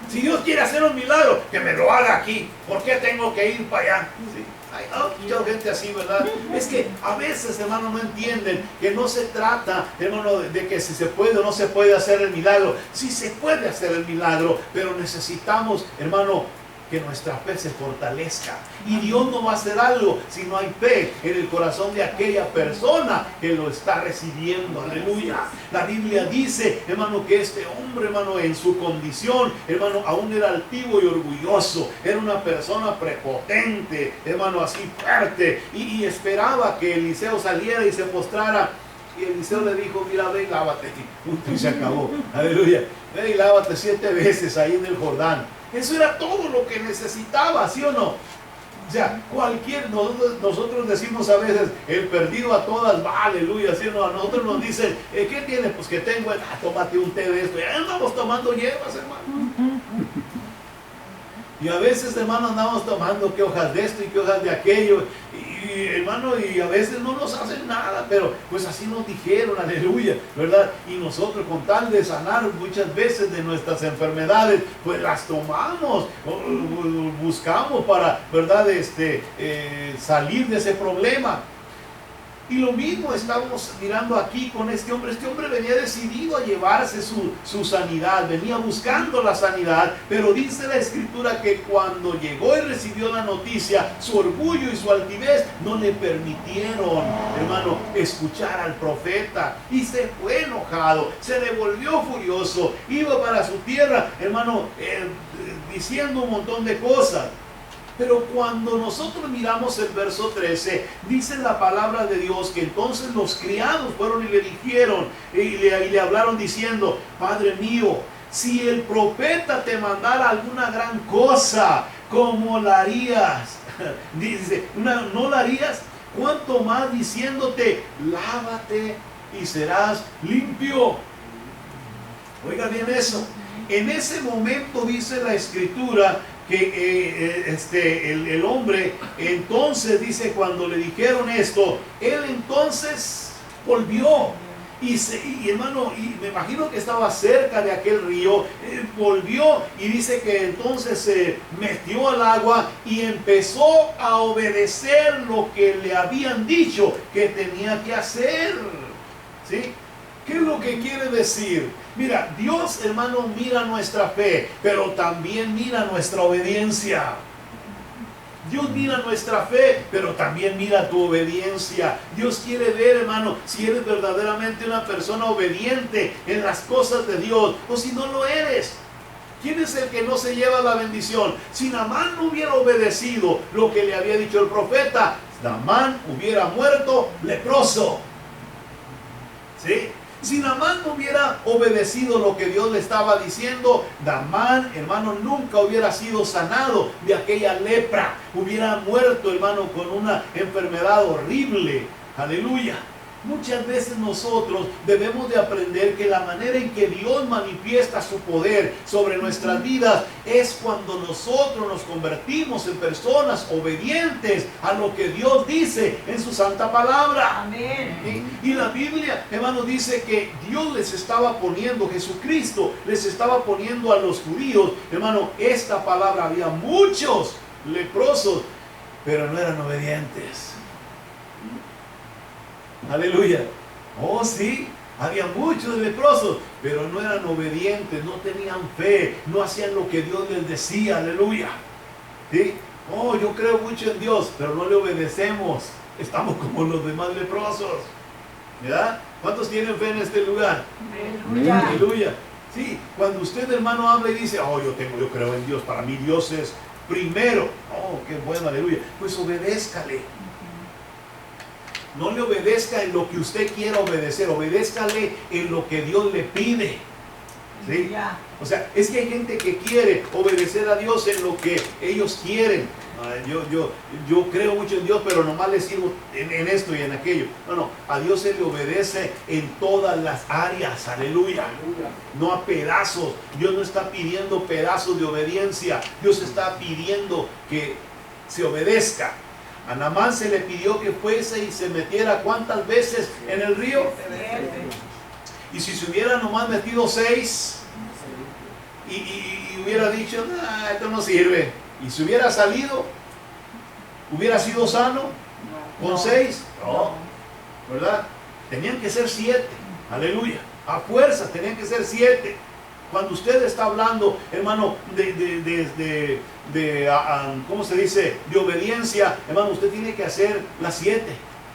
Si Dios quiere hacer un milagro, que me lo haga aquí. ¿Por qué tengo que ir para allá? Sí. Hay mucha gente así, ¿verdad? Es que a veces, hermano, no entienden que no se trata, hermano, de que si se puede o no se puede hacer el milagro. Sí se puede hacer el milagro, pero necesitamos, hermano, que nuestra fe se fortalezca. Y Dios no va a hacer algo si no hay fe en el corazón de aquella persona que lo está recibiendo. Aleluya. La Biblia dice, hermano, que este hombre, hermano, en su condición, hermano, aún era altivo y orgulloso. Era una persona prepotente, hermano, así fuerte. Y esperaba que Eliseo saliera y se postrara. Y Eliseo le dijo, mira, ve y lávate. Punto, y se acabó. Aleluya. Ve y lávate 7 veces ahí en el Jordán. Eso era todo lo que necesitaba, ¿sí o no? O sea, nosotros decimos a veces, el perdido a todas va, aleluya, ¿sí o no? A nosotros nos dicen, ¿qué tiene? Pues que tengo, tómate un té de esto. Ya andamos tomando hierbas, hermano. Y a veces, hermano, andamos tomando que hojas de esto y que hojas de aquello. Y hermano, y a veces no nos hacen nada, pero pues así nos dijeron, aleluya, ¿verdad? Y nosotros con tal de sanar muchas veces de nuestras enfermedades, pues las tomamos, buscamos para, ¿verdad? Salir de ese problema. Y lo mismo estamos mirando aquí con este hombre. Este hombre venía decidido a llevarse su sanidad, venía buscando la sanidad, pero dice la Escritura que cuando llegó y recibió la noticia, su orgullo y su altivez no le permitieron, hermano, escuchar al profeta, y se fue enojado, se le volvió furioso, iba para su tierra, hermano, diciendo un montón de cosas. Pero cuando nosotros miramos el verso 13, dice la palabra de Dios que entonces los criados fueron y le dijeron y le hablaron diciendo, Padre mío, si el profeta te mandara alguna gran cosa, ¿cómo la harías? Dice, ¿no la harías? ¿Cuánto más diciéndote, lávate y serás limpio? Oiga bien eso. En ese momento dice la Escritura que el hombre entonces dice, cuando le dijeron esto, él entonces volvió y hermano, y me imagino que estaba cerca de aquel río, volvió y dice que entonces se metió al agua y empezó a obedecer lo que le habían dicho que tenía que hacer. ¿Sí? ¿Qué es lo que quiere decir? Mira, Dios, hermano, mira nuestra fe, pero también mira nuestra obediencia. Dios mira nuestra fe, pero también mira tu obediencia. Dios quiere ver, hermano, si eres verdaderamente una persona obediente en las cosas de Dios, o si no lo eres. ¿Quién es el que no se lleva la bendición? Si Naamán no hubiera obedecido lo que le había dicho el profeta, Naamán hubiera muerto leproso. ¿Sí? Si Naamán no hubiera obedecido lo que Dios le estaba diciendo, Naamán, hermano, nunca hubiera sido sanado de aquella lepra. Hubiera muerto, hermano, con una enfermedad horrible. Aleluya. Muchas veces nosotros debemos de aprender que la manera en que Dios manifiesta su poder sobre nuestras vidas es cuando nosotros nos convertimos en personas obedientes a lo que Dios dice en su santa palabra. Amén. Y la Biblia, hermano, dice que Dios les estaba poniendo, Jesucristo les estaba poniendo a los judíos, hermano, esta palabra. Había muchos leprosos, pero no eran obedientes. Aleluya. Oh, sí, había muchos leprosos, pero no eran obedientes, no tenían fe, no hacían lo que Dios les decía. Aleluya. ¿Sí? Oh, yo creo mucho en Dios, pero no le obedecemos. Estamos como los demás leprosos. ¿Verdad? ¿Cuántos tienen fe en este lugar? Aleluya. Aleluya. Sí, cuando usted, hermano, habla y dice, oh, yo creo en Dios, para mí Dios es primero. Oh, qué bueno, aleluya. Pues obedézcale. No le obedezca en lo que usted quiera obedecer, obedézcale en lo que Dios le pide. ¿Sí? O sea, es que hay gente que quiere obedecer a Dios en lo que ellos quieren. Yo creo mucho en Dios, pero nomás le sirvo en esto y en aquello. No, a Dios se le obedece en todas las áreas, aleluya. No a pedazos. Dios no está pidiendo pedazos de obediencia. Dios está pidiendo que se obedezca. A Naamán se le pidió que fuese y se metiera ¿cuántas veces en el río? 7. Y si se hubiera nomás metido 6 y hubiera dicho, esto no sirve, y si hubiera salido, hubiera sido sano con 6, no, ¿verdad? Tenían que ser 7, aleluya, a fuerza tenían que ser 7. Cuando usted está hablando, hermano, ¿cómo se dice? De obediencia, hermano, usted tiene que hacer las 7,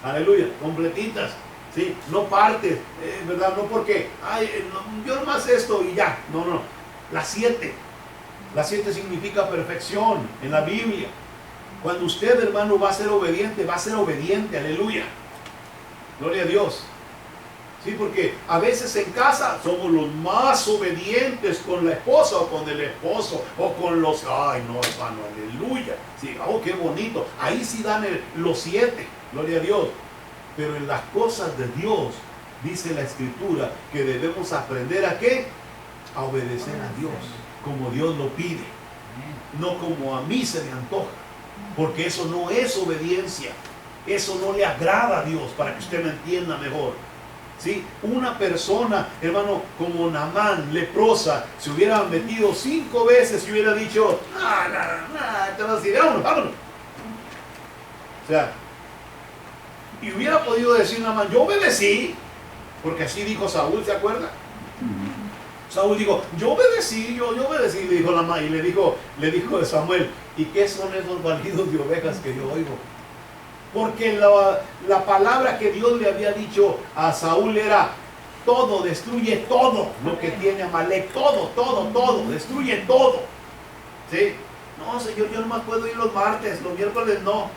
aleluya, completitas. ¿Sí? No partes, ¿verdad? No porque, yo nomás esto y ya. No. Las 7. Las 7 significa perfección en la Biblia. Cuando usted, hermano, va a ser obediente, aleluya. Gloria a Dios. Sí, porque a veces en casa somos los más obedientes con la esposa o con el esposo o con los, ay no, hermano, aleluya. Sí, oh, qué bonito. Ahí sí dan los 7, gloria a Dios. Pero en las cosas de Dios, dice la Escritura, que debemos aprender ¿a qué? A obedecer a Dios, como Dios lo pide, no como a mí se me antoja, porque eso no es obediencia, eso no le agrada a Dios, para que usted me entienda mejor. ¿Sí? Una persona, hermano, como Naamán, leprosa, se hubiera metido 5 veces y hubiera dicho, te vas a decir, vámonos. O sea, y hubiera podido decir Naamán, yo obedecí, porque así dijo Saúl, ¿se acuerda? Saúl dijo, yo obedecí, le dijo Naamán, y le dijo Samuel, ¿y qué son esos balidos de ovejas que yo oigo? Porque la palabra que Dios le había dicho a Saúl era, todo, destruye todo lo que tiene Amalek, todo, destruye todo. ¿Sí? No, Señor, yo nomás puedo ir los martes, los miércoles no.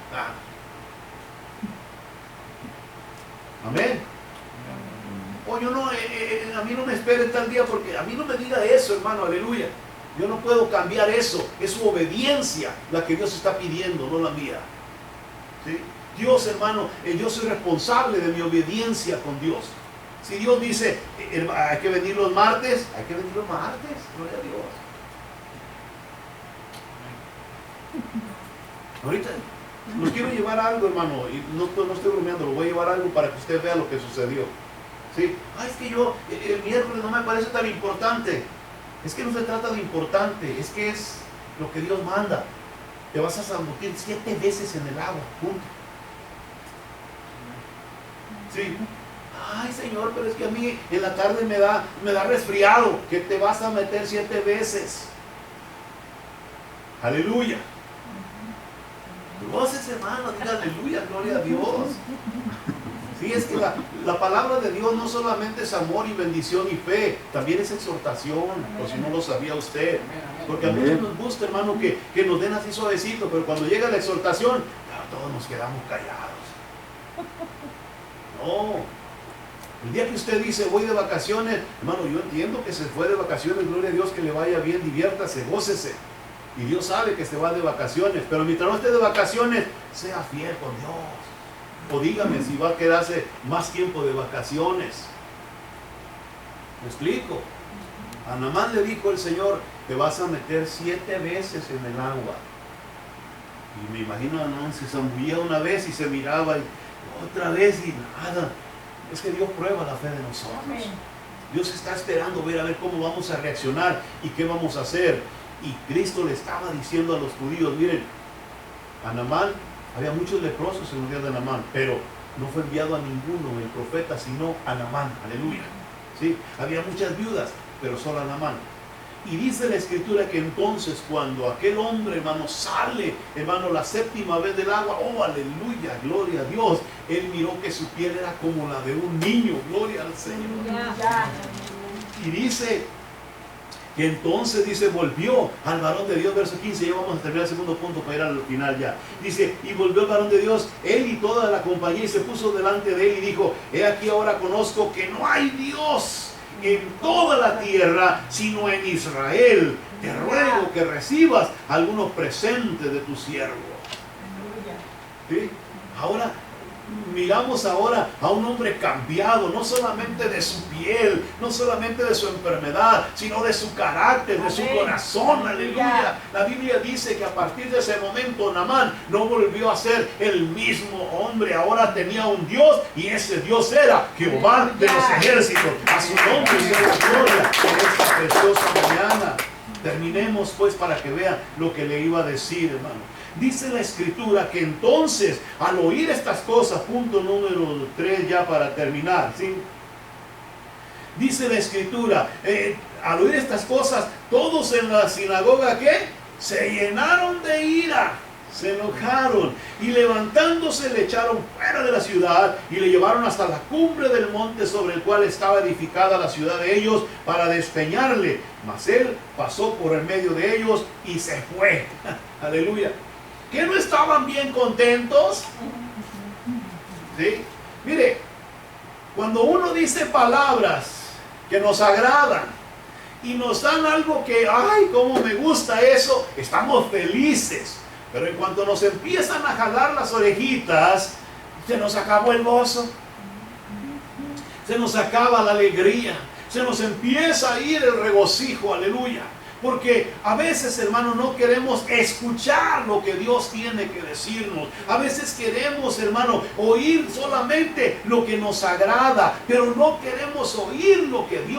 Amén. O yo no, a mí no me espere tal día, porque a mí no me diga eso, hermano, aleluya. Yo no puedo cambiar eso, es su obediencia la que Dios está pidiendo, no la mía. ¿Sí? Dios, hermano, yo soy responsable de mi obediencia con Dios. Si Dios dice, hay que venir los martes, hay que venir los martes, gloria a Dios. Ahorita los quiero llevar a algo, hermano, y no estoy bromeando, lo voy a llevar a algo para que usted vea lo que sucedió. ¿Sí? Es que yo, el miércoles no me parece tan importante. Es que no se trata de importante, es que es lo que Dios manda. Te vas a zambutir 7 veces en el agua, punto. ¿Sí? Ay, Señor, pero es que a mí en la tarde me da resfriado, que te vas a meter 7 veces. Aleluya. Goces, hermano, diga aleluya, gloria a Dios. Sí, es que la palabra de Dios no solamente es amor y bendición y fe, también es exhortación, por si no lo sabía usted. Porque a muchos nos gusta, hermano, que nos den así suavecito, pero cuando llega la exhortación, todos nos quedamos callados. No. El día que usted dice, voy de vacaciones, hermano, yo entiendo que se fue de vacaciones, gloria a Dios, que le vaya bien, diviértase, gócese. Y Dios sabe que se va de vacaciones, pero mientras no esté de vacaciones, sea fiel con Dios. O dígame si va a quedarse más tiempo de vacaciones. ¿Me explico? A Naamán le dijo el Señor, te vas a meter 7 veces en el agua. Y me imagino a Naamán se zambullía una vez y se miraba y otra vez y nada. Es que Dios prueba la fe de nosotros. Dios está esperando ver a ver cómo vamos a reaccionar y qué vamos a hacer. Y Cristo le estaba diciendo a los judíos, miren, a Naamán, había muchos leprosos en los días de Naamán, pero no fue enviado a ninguno el profeta, sino a Naamán, aleluya. ¿Sí? Había muchas viudas, pero solo a Naamán. Y dice la escritura que entonces cuando aquel hombre, hermano, sale, hermano, la séptima vez del agua, oh, aleluya, gloria a Dios, él miró que su piel era como la de un niño, gloria al Señor. Y dice que entonces, dice, volvió al varón de Dios, verso 15, ya vamos a terminar el segundo punto para ir al final ya. Dice, y volvió el varón de Dios, él y toda la compañía, y se puso delante de él y dijo, he aquí ahora conozco que no hay Dios en toda la tierra, sino en Israel. Te ruego que recibas algunos presentes de tu siervo. ¿Sí? Ahora, miramos ahora a un hombre cambiado, no solamente de su piel, no solamente de su enfermedad, sino de su carácter, de su corazón, aleluya. La Biblia dice que a partir de ese momento Naamán no volvió a ser el mismo hombre, ahora tenía un Dios y ese Dios era Jehová de los ejércitos. A su nombre sea la gloria en esta preciosa mañana. Terminemos pues para que vean lo que le iba a decir, hermano. Dice la escritura que entonces al oír estas cosas, punto número 3 ya para terminar, ¿sí? Dice la escritura, al oír estas cosas, todos en la sinagoga, ¿qué? Se llenaron de ira, se enojaron y levantándose le echaron fuera de la ciudad y le llevaron hasta la cumbre del monte sobre el cual estaba edificada la ciudad de ellos para despeñarle. Mas él pasó por el medio de ellos y se fue. Aleluya. ¿Que no estaban bien contentos? ¿Sí? Mire, cuando uno dice palabras que nos agradan y nos dan algo que, ay, cómo me gusta eso, estamos felices. Pero en cuanto nos empiezan a jalar las orejitas, se nos acabó el gozo, se nos acaba la alegría, se nos empieza a ir el regocijo, aleluya. Porque a veces, hermano, no queremos escuchar lo que Dios tiene que decirnos. A veces queremos, hermano, oír solamente lo que nos agrada, pero no queremos oír lo que Dios